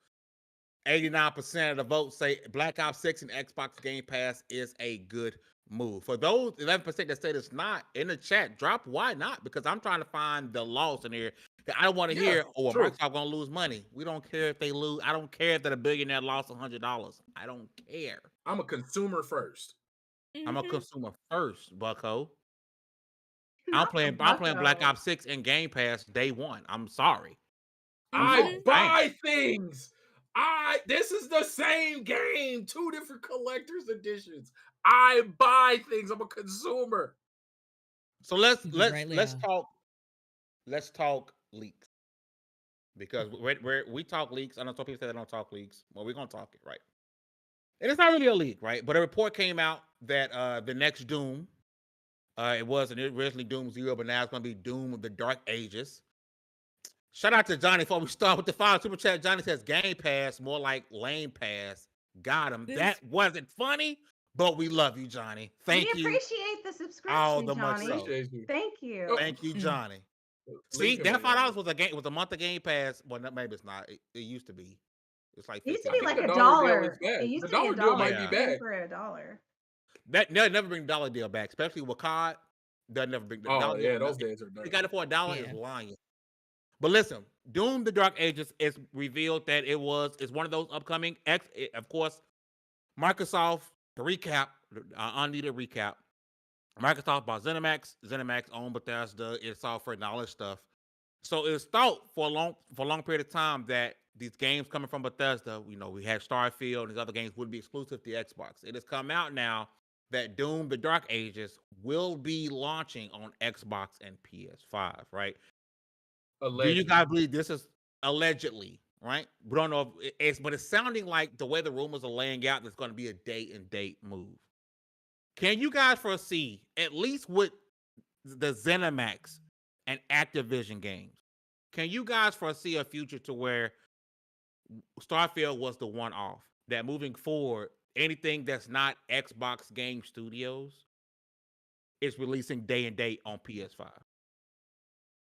89% of the votes say Black Ops 6 and Xbox Game Pass is a good move. For those 11% that said it's not, in the chat, drop why not, because I'm trying to find the loss in here. I don't want to hear, Microsoft gonna lose money. We don't care if they lose. I don't care if that a billionaire lost $100. I don't care. I'm a consumer first. I'm a consumer first, bucko. I'm playing Black Ops 6 and Game Pass day one. I'm sorry. I buy things. This is the same game, 2 different collector's editions. I buy things. I'm a consumer. So let's talk leaks, because we talk leaks. I know some people say they don't talk leaks. Well, we're gonna talk it, right? And it's not really a leak, right? But a report came out that the next Doom, it was originally Doom 0, but now it's gonna be Doom of the Dark Ages. Shout out to Johnny before we start with the final super chat. Johnny says Game Pass, more like Lame Pass. Got him. That wasn't funny, but we love you, Johnny. Thank you. We appreciate the subscription, all the Johnny. much so. Thank you. Thank you, Johnny. See, that $5 was a month of Game Pass. Well, maybe it's not. It used to be. It's like it used to be like $1. It used to be $1. Deal might be back for $1. They'll never bring the dollar deal back, especially with COD. They'll never bring the dollar deal. Those days are done. They got it for $1 is lying. But listen, Doom: The Dark Ages is revealed that it's one of those upcoming of course, Microsoft, to recap, unneeded recap. Microsoft bought ZeniMax owned Bethesda, it's software and all this stuff. So it's thought for a long period of time that these games coming from Bethesda, we had Starfield and these other games would be exclusive to Xbox. It has come out now that Doom: The Dark Ages will be launching on Xbox and PS5, right? Allegedly. Do you guys believe this is allegedly, right? We don't know if but it's sounding like the way the rumors are laying out, there's going to be a date move. Can you guys foresee, at least with the ZeniMax and Activision games, can you guys foresee a future to where Starfield was the one-off, that moving forward, anything that's not Xbox Game Studios is releasing day and date on PS5?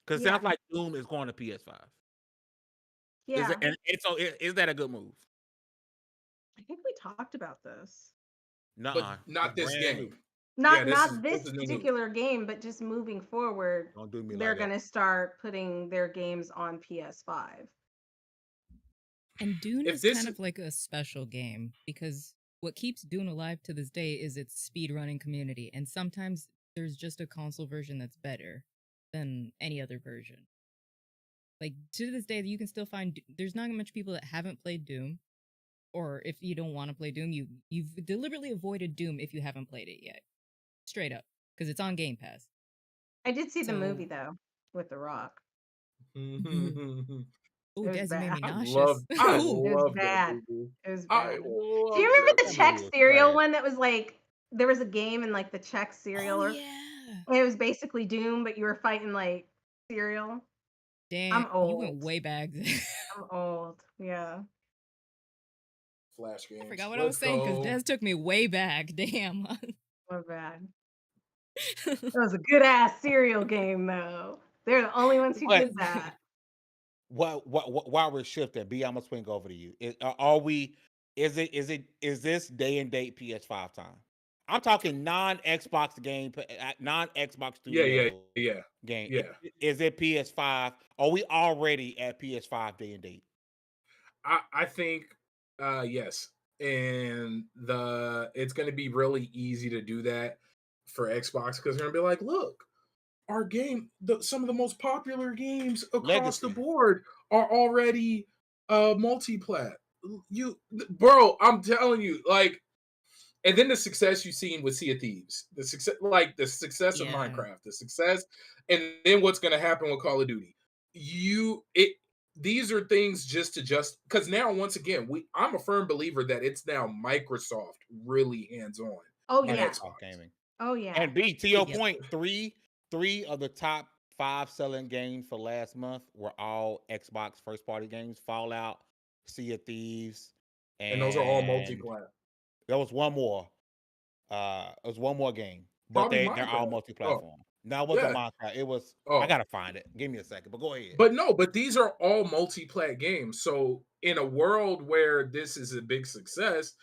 Because it sounds like Doom is going to PS5. Yeah. Is that a good move? I think we talked about this. But not this game. Not this particular game, but just moving forward, they're going to start putting their games on PS5. And Dune is kind of like a special game, because what keeps Dune alive to this day is its speedrunning community. And sometimes there's just a console version that's better than any other version. Like, to this day, you can still find, there's not much people that haven't played Doom, or if you don't want to play Doom, you've deliberately avoided Doom if you haven't played it yet. Straight up, because it's on Game Pass. I did see the movie, though, with The Rock. Oh, Des made me nauseous. I it was bad. It was bad. Do you remember the Czech cereal one that was like, there was a game in like the Czech cereal? Oh, yeah. And it was basically Doom, but you were fighting like cereal. Damn, I'm old. You went way back. I'm old. Yeah. Flash games. I forgot what I was saying because Des took me way back. Damn. So bad. That was a good ass cereal game, though. They're the only ones who did that. While we're shifting, B, I'm gonna swing over to you. Is this day and date PS5 time? I'm talking non-Xbox game, non-Xbox Studio game. Yeah. Is it PS5? Are we already at PS5 day and date? I think yes. And it's gonna be really easy to do that for Xbox because they're gonna be like, look, our game, some of the most popular games across the Legacy. board are already multi-plat. Bro, I'm telling you, like, and then the success you've seen with Sea of Thieves, the success of Yeah. Minecraft, the success, and then what's going to happen with Call of Duty. These are things just because now once again I'm a firm believer that it's now Microsoft really hands on Oh on yeah. Xbox. Gaming. Oh yeah. And B, to your Yep. point, three of the top 5 selling games for last month were all Xbox first party games: Fallout, Sea of Thieves, And those are all multi-plat. there was one more. It was one more game, but Probably they're all Minecraft. multi-platform. No, it wasn't Yeah. Minecraft. It was. I Oh, gotta find it. Give me a second, but go ahead. but these are all multi-plat games. So in a world where this is a big success,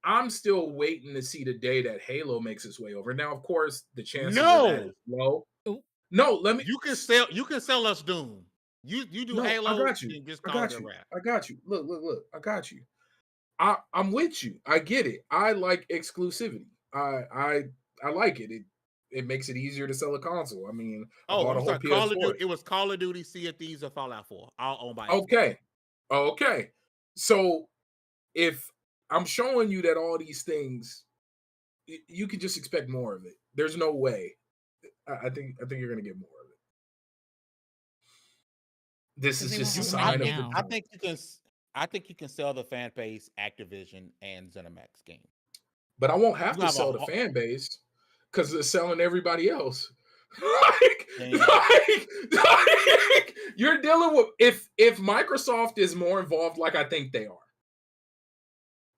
I'm still waiting to see the day that Halo makes its way over. Now, of course, the chances of that is low. Oh. No, let me. You can sell us Doom. You do No, Halo. I got you. Just I call it got a you. wrap. I got you. Look. I got you. I'm with you. I get it. I like exclusivity. I like it. It makes it easier to sell a console. I mean, I bought a I'm whole sorry. Call of PS4. Duty. It was Call of Duty, Sea of Thieves, or Fallout 4, all owned by. Okay. So if I'm showing you that all these things, you can just expect more of it. There's no way. I think you're gonna get more of it. This is just a sign of the. I think you can sell the fan base Activision and ZeniMax game. But I won't have to sell the fan base because they're selling everybody else. like, you're dealing with if Microsoft is more involved, like I think they are.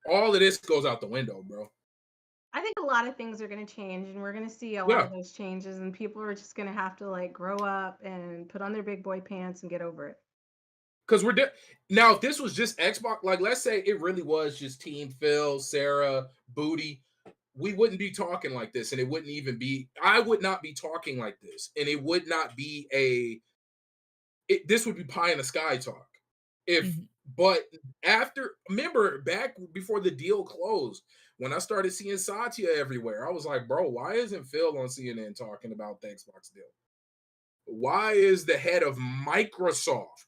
All of this goes out the window, bro. I think a lot of things are going to change, and we're going to see a lot of those changes, and people are just going to have to like grow up and put on their big boy pants and get over it. Because now, if this was just Xbox, like let's say it really was just Team Phil, Sarah, Booty, we wouldn't be talking like this, and it wouldn't even be. I would not be talking like this, and it would not be this would be pie in the sky talk. But remember back before the deal closed, when I started seeing Satya everywhere, I was like, bro, why isn't Phil on CNN talking about the Xbox deal? Why is the head of Microsoft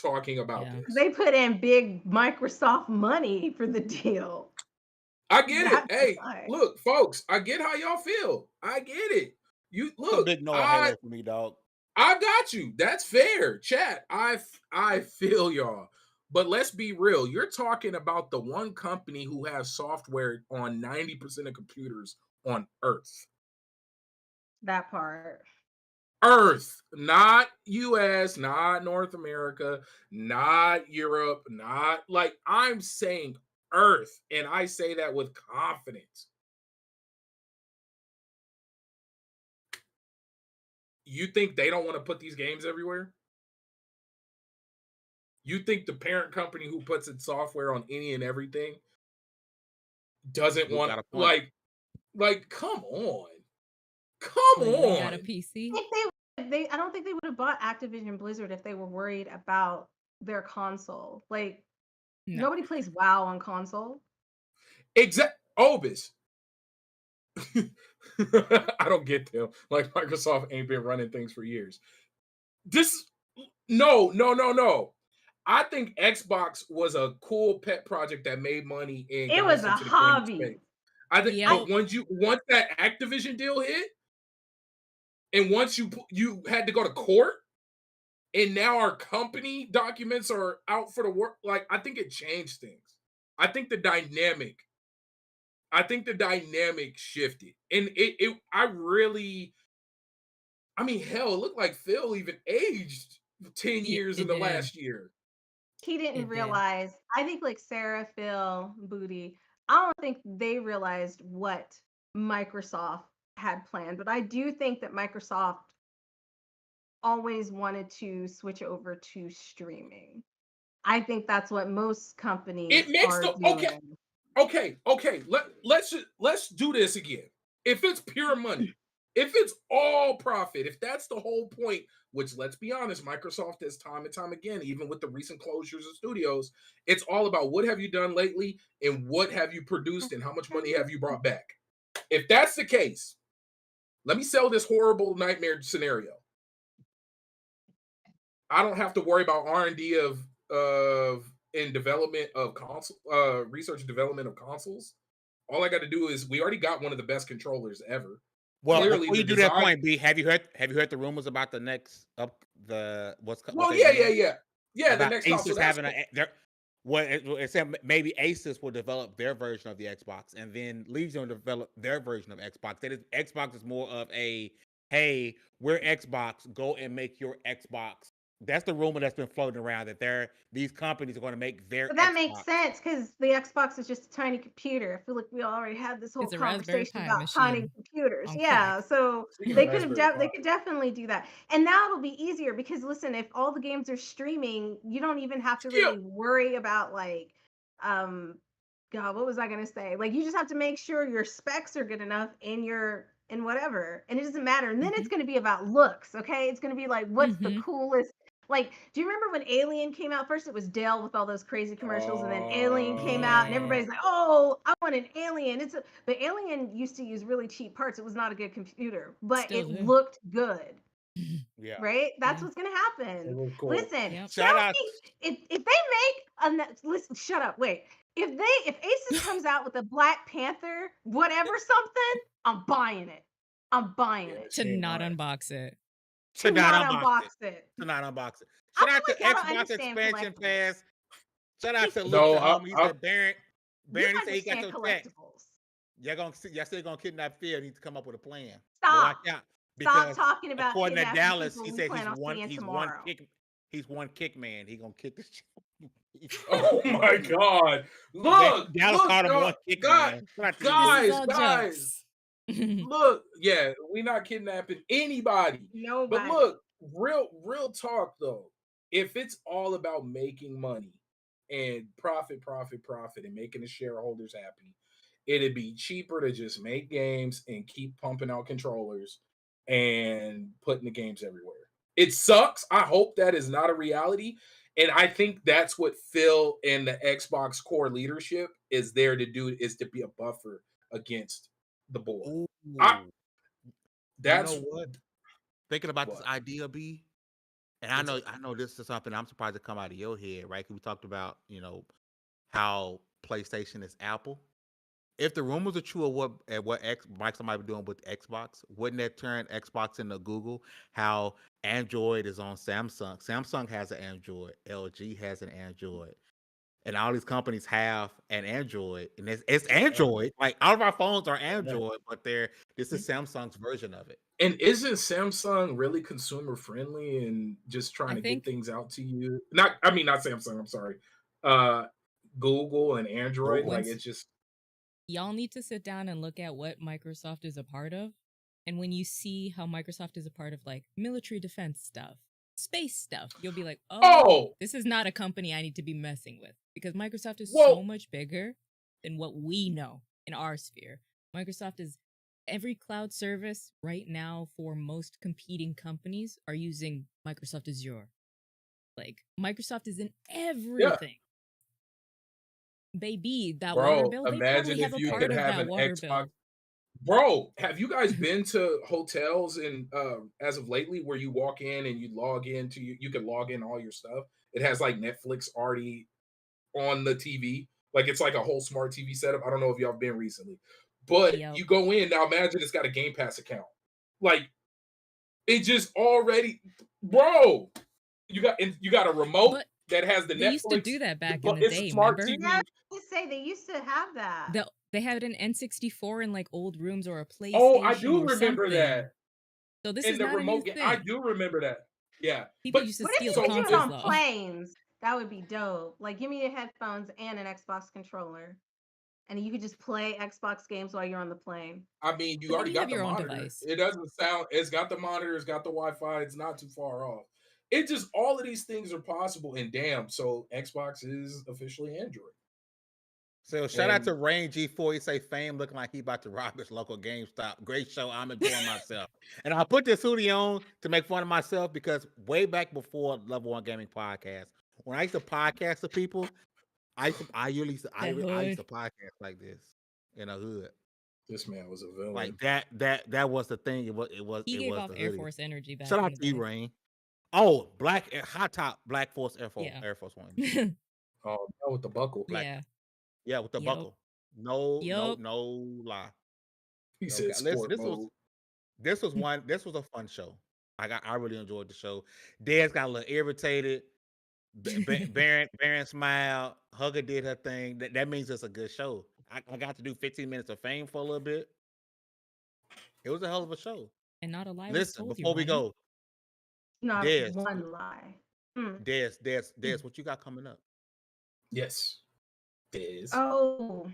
talking about this? They put in big Microsoft money for the deal. I get it. Hey, look, folks, I get how y'all feel. I get it. You look, big no Halo for me, dog. I got you. That's fair. Chat. I feel y'all. But let's be real. You're talking about the one company who has software on 90% of computers on Earth. That part. Earth, not US, not North America, not Europe, not like I'm saying Earth. And I say that with confidence. You think they don't want to put these games everywhere? You think the parent company who puts its software on any and everything doesn't want like come on. Come on. Got a PC? I don't think they would have bought Activision Blizzard if they were worried about their console. Like nobody plays WoW on console. Obis. I don't get them. Like Microsoft ain't been running things for years. No. I think Xbox was a cool pet project that made money and it was a hobby. I think but once that Activision deal hit, and once you had to go to court, and now our company documents are out for the work, like I think it changed things. I think the dynamic shifted. And I mean, hell, it looked like Phil even aged 10 years in the last year. He didn't realize. I think like Sarah, Phil, Booty, I don't think they realized what Microsoft had planned. But I do think that Microsoft always wanted to switch over to streaming. I think that's what most companies are doing. Okay. Let's do this again. If it's pure money, if it's all profit, if that's the whole point, which let's be honest, Microsoft has time and time again, even with the recent closures of studios, it's all about what have you done lately and what have you produced and how much money have you brought back. If that's the case, let me sell this horrible nightmare scenario. I don't have to worry about R&D of in development of console research and development of consoles. All I got to do is we already got one of the best controllers ever. Well, Clearly, before you the do that design. point, B, have you heard the rumors about the next what's Well, they yeah. doing? The About next Asus console. That's having it said maybe Asus will develop their version of the Xbox, and then Legion will develop their version of Xbox. That is, Xbox is more of a, hey, we're Xbox, go and make your Xbox. That's the rumor that's been floating around, that these companies are going to make their But that Xbox. makes sense because the Xbox is just a tiny computer. I feel like we already had this whole It's a Raspberry conversation Pi about tiny machine computers. on Yeah, crack. so Speaking they of could have Raspberry Pi. they could definitely do that. And now it'll be easier because listen, if all the games are streaming, you don't even have to really worry about like God, what was I gonna say? Like you just have to make sure your specs are good enough in whatever. And it doesn't matter. And then it's gonna be about looks, okay? It's gonna be like what's the coolest. Like, do you remember when Alien came out? First, it was Dell with all those crazy commercials, and then Alien came out, and everybody's like, "Oh, I want an Alien." But Alien used to use really cheap parts. It was not a good computer, but Still it do. looked good. Yeah. Right? That's Yeah. what's gonna happen. It was cool. Listen, Yep. Shout out. if they make listen, shut up, wait. If Asus comes out with a Black Panther, whatever something, I'm buying it. I'm buying it. To not unbox it. To not unbox it. To not unbox it. I Shout out to feel like y'all don't Xbox understand Expansion collectibles. Pass. Shout out to Luke, No, the homie. He said, Baron, You he said he got understand your check. collectibles. Y'all still gonna kidnap Phil. Need to come up with a plan. But Stop. watch out, because Stop talking about according to kidnapping Dallas, people he we said plan on seeing tomorrow. he's one kick man. He gonna kick this. Oh my God! Look, Dallas called him one kick man. Guys. Look, yeah, we're not kidnapping anybody. Nobody. But look, real talk though. If it's all about making money and profit, and making the shareholders happy, it'd be cheaper to just make games and keep pumping out controllers and putting the games everywhere. It sucks. I hope that is not a reality. And I think that's what Phil and the Xbox core leadership is there to do, is to be a buffer against the board. That's you know what? Thinking about this idea, B, and I know this is something I'm surprised to come out of your head, right? Because we talked about, how PlayStation is Apple. If the rumors are true of what Microsoft might be doing with Xbox, wouldn't that turn Xbox into Google? How Android is on Samsung. Samsung has an Android. LG has an Android. And all these companies have an Android, and it's Android. Like, all of our phones are Android, but this is Samsung's version of it. And isn't Samsung really consumer friendly and just trying to get things out to you? Not Samsung. I'm sorry, Google and Android. Like, it's just, y'all need to sit down and look at what Microsoft is a part of, and when you see how Microsoft is a part of like military defense stuff, space stuff, you'll be like, oh, this is not a company I need to be messing with, because Microsoft is so much bigger than what we know in our sphere. Microsoft is every cloud service right now for most competing companies are using Microsoft Azure. Like, Microsoft is in everything. Baby, that water bill, they imagine probably if have a you part could of have that an water Xbox. bill. Bro, have you guys been to hotels and as of lately where you walk in and you log into you can log in all your stuff? It has like Netflix already on the TV. Like, it's like a whole smart TV setup. I don't know if y'all been recently, but you go in now. Imagine it's got a Game Pass account. Like, it just already, bro. You got a remote that has the Netflix. They used to do that back in the day. Smart remember? TV. Yeah, I say they used to have that. They had an N64 in like old rooms or a PlayStation. Oh, I do remember that. So this in is the not remote a new thing. I do remember that. Yeah, people used to steal the consoles. What if you could do it on planes? That would be dope. Like, give me your headphones and an Xbox controller, and you could just play Xbox games while you're on the plane. I mean, you already got the monitor. It doesn't sound. It's got the monitor. It's got the Wi-Fi. It's not too far off. It just, all of these things are possible. And damn, so Xbox is officially Android. So shout out to Rain G4. He say Fame looking like he about to rob his local GameStop. Great show. I'm enjoying myself. And I put this hoodie on to make fun of myself because way back before Level 1 Gaming Podcast, when I used to podcast to people, I used to podcast like this in a hood. This man was a villain. Like that was the thing. It was He gave off the Air hoodie. Force energy back. Shout out to you, Rain. Oh, hot top Black Force Air Force One. Oh, with the buckle. Yeah, with the buckle. No lie. He said sport mode. This was a fun show. I really enjoyed the show. Dez got a little irritated. Baron smiled. Hugger did her thing. That means it's a good show. I got to do 15 minutes of Fame for a little bit. It was a hell of a show. And not a lie. Listen, before we go. Not Dez, one lie. Dez, what you got coming up? Yes. Dez. Oh,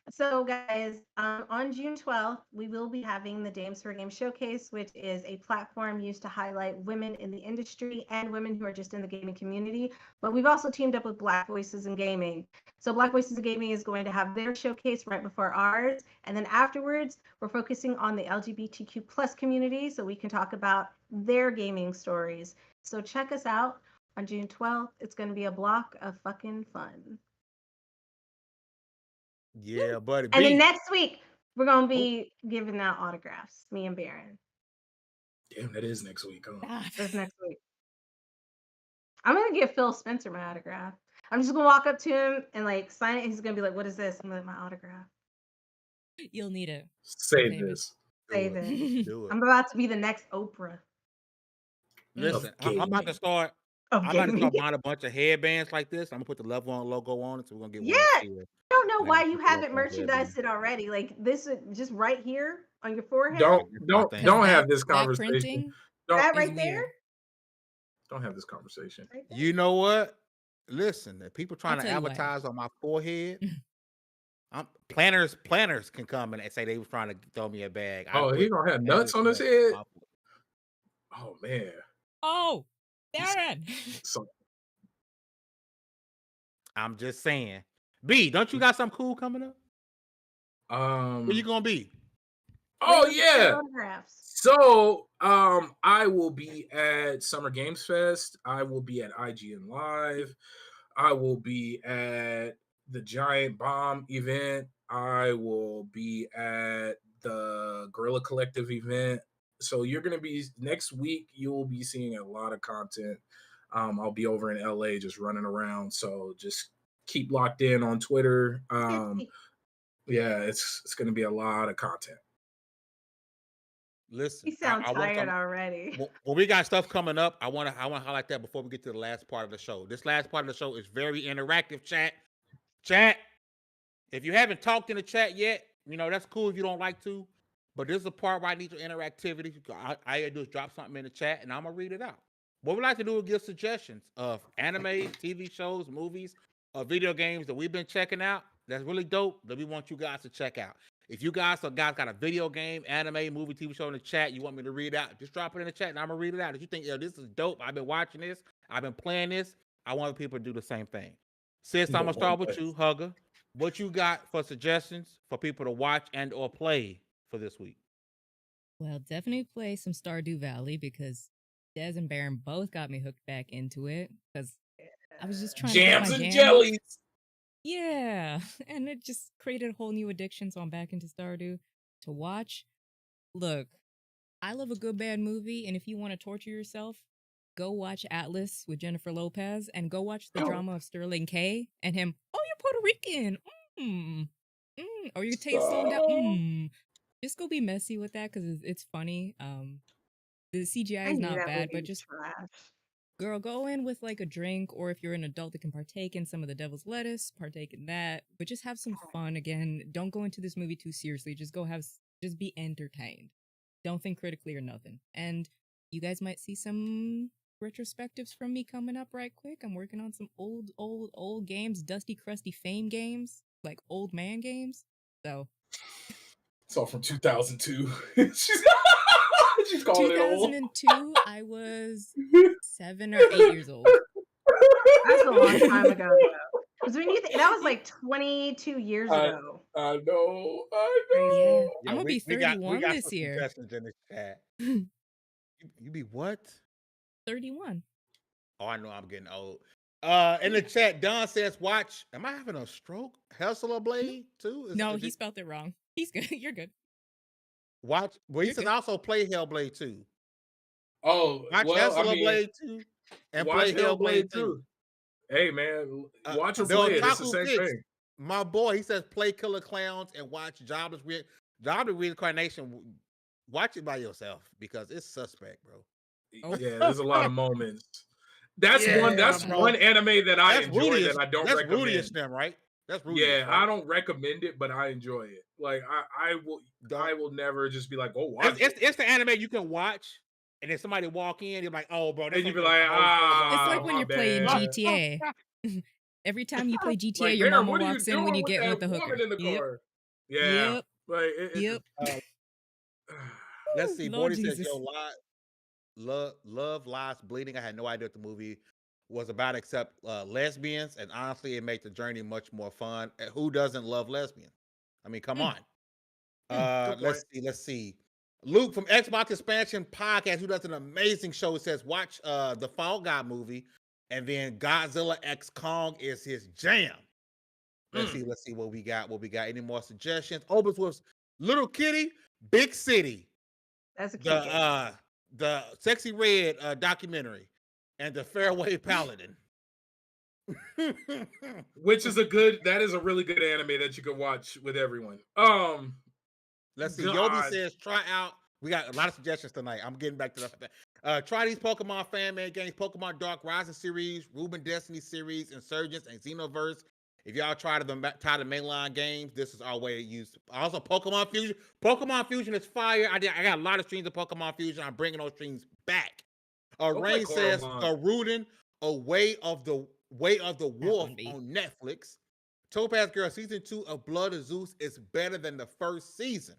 so guys, on June 12th, we will be having the Dames for Game Showcase, which is a platform used to highlight women in the industry and women who are just in the gaming community. But we've also teamed up with Black Voices in Gaming. So Black Voices in Gaming is going to have their showcase right before ours. And then afterwards, we're focusing on the LGBTQ plus community so we can talk about their gaming stories. So check us out on June 12th. It's going to be a block of fucking fun. Yeah, buddy. And then next week, we're going to be giving out autographs, me and Baron. Damn, that is next week, huh? That's next week. I'm going to give Phil Spencer my autograph. I'm just going to walk up to him and like sign it. He's going to be like, what is this? I'm like, my autograph. You'll need it. Save this. Save it. Do it. I'm about to be the next Oprah. Listen, I'm about to start. I'm about to start buying a bunch of headbands like this. I'm gonna put the Level 1 logo on it, so we're gonna get one. Yeah, I don't know why you haven't merchandised it already. Like this is just right here on your forehead. Don't have this conversation. That right there. Don't have this conversation. Right you know what? Listen, if people trying to advertise on my forehead, planners can come and say they was trying to throw me a bag. Oh, he gonna have nuts on his head. Oh man. Oh, Darren. I'm just saying. B, don't you got something cool coming up? Where you gonna be? Oh yeah. So I will be at Summer Games Fest. I will be at IGN Live. I will be at the Giant Bomb event. I will be at the Gorilla Collective event. So you're going to be next week. You will be seeing a lot of content. I'll be over in LA just running around. So just keep locked in on Twitter. Yeah, it's going to be a lot of content. Listen, you sound tired already. When we got stuff coming up, I want to highlight that before we get to the last part of the show. This last part of the show is very interactive. Chat. If you haven't talked in the chat yet, that's cool if you don't like to. But this is a part where I need your interactivity. I do is drop something in the chat, and I'm gonna read it out. What we like to do is give suggestions of anime, TV shows, movies, or video games that we've been checking out. That's really dope. That we want you guys to check out. If you guys got a video game, anime, movie, TV show in the chat, you want me to read it out, just drop it in the chat, and I'm gonna read it out. If you think, this is dope, I've been watching this, I've been playing this, I want people to do the same thing. Sis, I'm gonna start with you, Hugger. What you got for suggestions for people to watch and or play for this week? Well, definitely play some Stardew Valley because Dez and Baron both got me hooked back into it because I was just trying jams to and jellies. Yeah, and it just created a whole new addiction, so I'm back into Stardew to watch. Look, I love a good bad movie, and if you want to torture yourself, go watch Atlas with Jennifer Lopez and go watch the drama of Sterling K and him. Oh, you're Puerto Rican. Or your taste slowed down. Just go be messy with that because it's funny. The CGI is not bad, but just girl, go in with like a drink, or if you're an adult that can partake in some of the devil's lettuce, partake in that. But just have some fun. Again, don't go into this movie too seriously. Just be entertained. Don't think critically or nothing. And you guys might see some retrospectives from me coming up right quick. I'm working on some old games, dusty, crusty Fame games, like old man games. So it's all from 2002. She's calling it old. 2002, I was 7 or 8 years old. That's a long time ago. Because when you think that was like 22 years ago. I know. Yeah, Yeah, I'm gonna be we got 31 some this year. suggestions in the chat. You be what? 31. Oh, I know I'm getting old. In the chat, Don says, "Watch." Am I having a stroke? Hellblade too? No, he spelled it wrong. He's good. You're good. Watch. Well, he You're says good. also play Hellblade 2. Oh, Watch well, I mean, Hellblade 2 and watch play Hellblade Hellblade 2. too. Hey, man, watch or The play it. It's the Otaku same Fix, thing. my boy, he says play Killer Clowns and watch Jobless Reincarnation. Watch it by yourself because it's suspect, bro. Oh. Yeah, there's a lot of moments. That's Yeah, bro. one anime that I That's enjoy Rudy. that I don't That's recommend. Rudy-ish them, right? That's Rudy. Yeah, right? I don't recommend it, but I enjoy it. Like I will never just be like, oh, watch it. It's the anime you can watch, and then somebody walk in, you're like, oh, bro. And you be like, It's like when my you're playing bad. GTA. Every time you play GTA, Like, your Mary, mama what are you walks in doing when you with get that with the hooker. woman in the Yep. car? Yeah. Yep. Like, Yep. Let's see. Lord Bordy says, Jesus. yo, love, lies, bleeding. I had no idea what the movie was about except lesbians, and honestly, it made the journey much more fun. Who doesn't love lesbians? I mean, come on. good Let's see. Luke from Xbox Expansion Podcast, who does an amazing show, says watch the Fall Guy movie, and then Godzilla X Kong is his jam. Let's see what we got. Any more suggestions? Obersworth's Little Kitty, Big City. That's a cute game. The Sexy Red documentary, and the Fairway Paladin. Which is that is a really good anime that you can watch with everyone. Let's see. God. Yobi says try out. We got a lot of suggestions tonight. I'm getting back to that. Try these Pokemon fan-made games: Pokemon Dark Rising series, Ruben Destiny series, Insurgents, and Xenoverse. If y'all try the mainline games, this is our way to use. Also, Pokemon Fusion. Pokemon Fusion is fire. I got a lot of streams of Pokemon Fusion. I'm bringing those streams back. Rain says Garuden, A Way of the Wolf on Netflix. Topaz Girl season 2 of Blood of Zeus is better than the first season.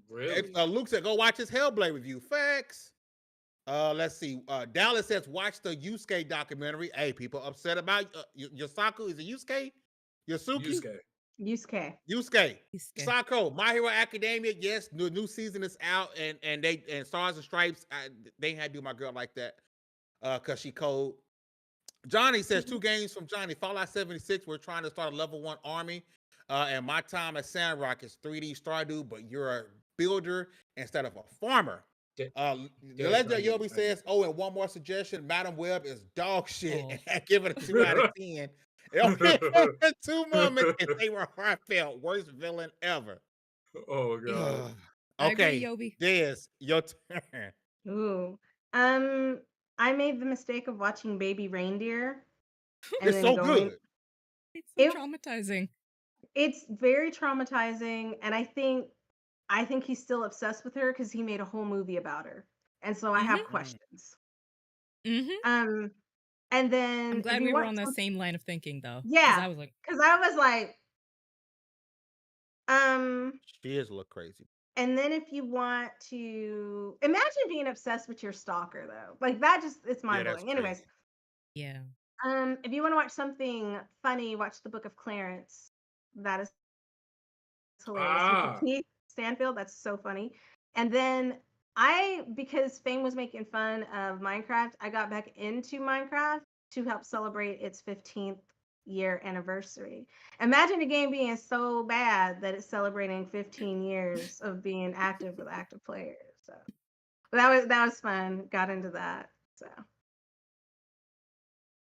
Really? Luke said go watch his Hellblade review. Facts. Let's see. Dallas says watch the Yusuke documentary. Hey, people upset about Yosaku. Is it Yusuke? Yusuke. Sako, My Hero Academia. Yes, the new season is out, and Stars and Stripes. They had to do my girl like that, cause she cold. Johnny says 2 games from Johnny. Fallout 76. We're trying to start a level 1 army, and my time at Sandrock is 3D Stardew, but you're a builder instead of a farmer. The Legend of Yobi says, oh, and one more suggestion. Madam Web is dog shit. Give it a 2 out of 10. It only had 2 moments, and they were heartfelt. Worst villain ever. Oh god. Okay, Des, your turn. Ooh. I made the mistake of watching Baby Reindeer. It's so good. It's so traumatizing. It's very traumatizing, and I think he's still obsessed with her because he made a whole movie about her, and so I have questions. And then I'm glad we were on the same line of thinking, though. Yeah, because I was like, she is a little crazy. And then if you want to imagine being obsessed with your stalker, though, like that it's mind blowing. Anyways, yeah. If you want to watch something funny, watch The Book of Clarence. That is hilarious. With Keith Stanfield, that's so funny. And then because Fame was making fun of Minecraft, I got back into Minecraft to help celebrate its 15th year anniversary. Imagine a game being so bad that it's celebrating 15 years of being active with active players. So that was fun. Got into that. So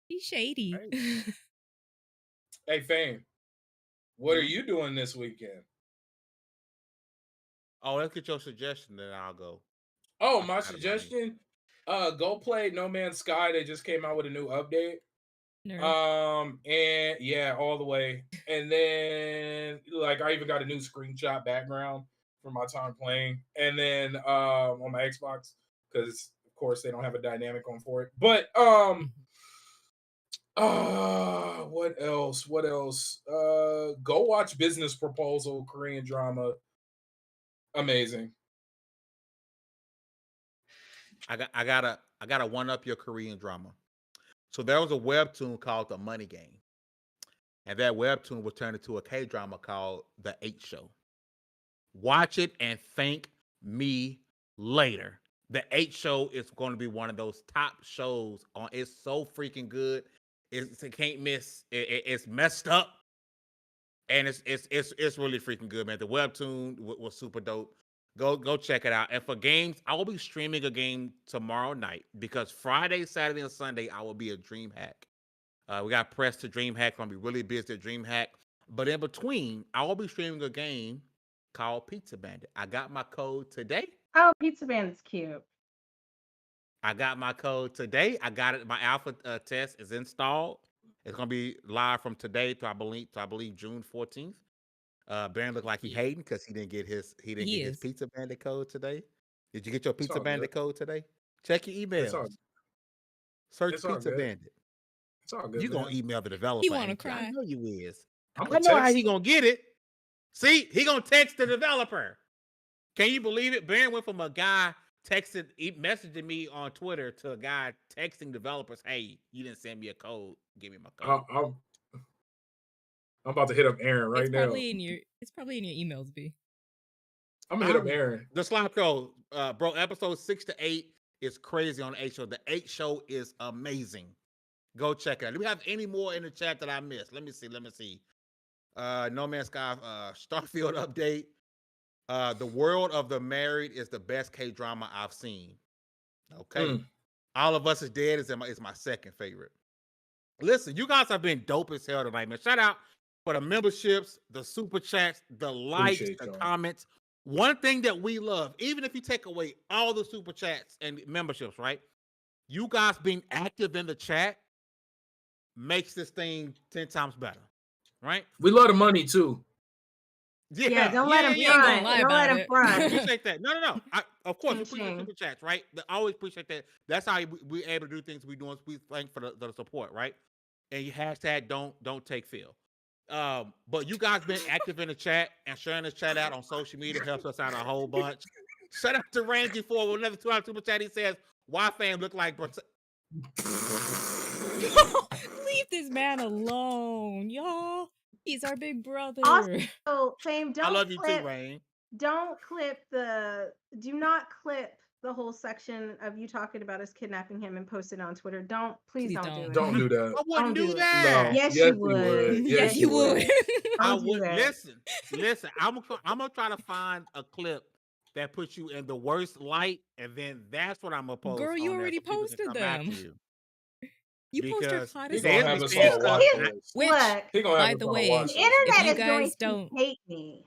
he's shady. Hey, Fame, what are you doing this weekend? Oh, let's get your suggestion, then I'll go. Oh, my suggestion? Go play No Man's Sky. They just came out with a new update. And yeah, all the way. And then like I even got a new screenshot background for my time playing. And then on my Xbox, because of course they don't have a dynamic on for it. But what else? Go watch Business Proposal, Korean drama. Amazing. I gotta one up your Korean drama. So there was a webtoon called The Money Game. and that webtoon was turned into a K-drama called The 8 Show. Watch it and thank me later. The 8 Show is going to be one of those top shows on. It's so freaking good. It can't miss. It's messed up, and it's really freaking good, man. The webtoon was super dope. Go check it out. And for games, I will be streaming a game tomorrow night because Friday, Saturday, and Sunday I will be at DreamHack. We got pressed to DreamHack. I'm gonna be really busy at DreamHack. But in between, I will be streaming a game called Pizza Bandit. I got my code today. Oh, Pizza Bandit's cute. I got my code today. I got it. My alpha test is installed. It's gonna be live from today to I believe June 14th. Baron looked like he hating because he didn't get his Pizza Bandit code today. Did you get your Pizza Bandit code today? Check your emails. Search Pizza Bandit. It's all good. You gonna email the developer? He wanna cry. I know you is. I know how he gonna get it. See, he gonna text the developer. Can you believe it? Baron went from a guy messaging me on Twitter to a guy texting developers, "Hey, you didn't send me a code. Give me my code." I'm about to hit up Aaron right now. It's probably in your emails, B. I'm gonna hit up Aaron. The Slime Crow, bro. Episode 6 to 8 is crazy on the 8 Show. The 8 Show is amazing. Go check it out. Do we have any more in the chat that I missed? Let me see. No Man's Sky, Starfield update. The World of the Married is the best K-drama I've seen. Okay. All of Us Is Dead is my second favorite. Listen, you guys have been dope as hell tonight, man. Shout out for the memberships, the super chats, the likes, the comments. One thing that we love, even if you take away all the super chats and memberships, right? You guys being active in the chat makes this thing 10 times better, right? We love the money too. Yeah, don't let him front. Don't let him front. I appreciate that. No. Of course, we appreciate super chats, right? I always appreciate that. That's how we're able to do things we doing. We thank for the support, right? And you hashtag don't take Phil. But you guys been active in the chat and sharing this chat out on social media helps us out a whole bunch. Shout out to Rangy for another $2 super chat. He says, "Why fam look like?" Leave this man alone, y'all. He's our big brother. Also, Fame, I love you too, Rain. Do not clip the whole section of you talking about us kidnapping him and post it on Twitter. Please don't do it. Don't do that. I wouldn't do that. No. Yes, you would. Yes, you would. I would. Listen. I'm gonna try to find a clip that puts you in the worst light, and then that's what I'm gonna post. Girl, you already posted them. You post your hottest. By the way, the internet is going to hate me.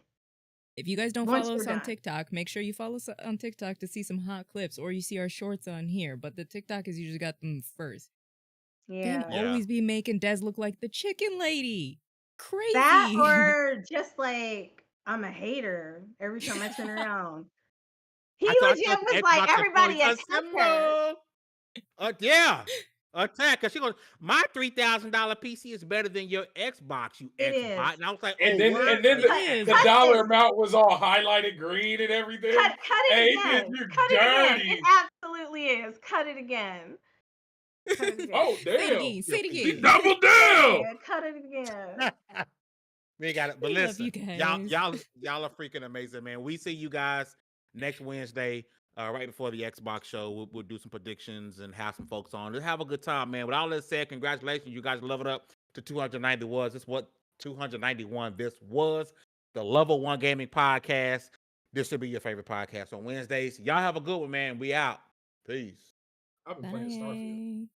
If you guys don't follow us on TikTok, make sure you follow us on TikTok to see some hot clips, or you see our shorts on here. But the TikTok has usually got them first. Yeah. Always be making Des look like the chicken lady. Crazy. That or just like I'm a hater every time I turn around. He legit was like everybody attacked her. Yeah. Attack, because she goes, my $3,000 PC is better than your Xbox, you Xbox. And I was like, and then the dollar amount was all highlighted green and everything. Cut it again. Cut it again. It absolutely is. Cut it again. Oh, damn. Say it again. Double down. Yeah, cut it again. We got it. But listen, y'all are freaking amazing, man. We see you guys next Wednesday. Right before the Xbox show, we'll do some predictions and have some folks on. Let's have a good time, man. With all that said, congratulations. You guys leveled up to 290 This what 291 this was. The Level 1 Gaming Podcast. This should be your favorite podcast on Wednesdays. Y'all have a good one, man. We out. Peace. I've been playing Starfield.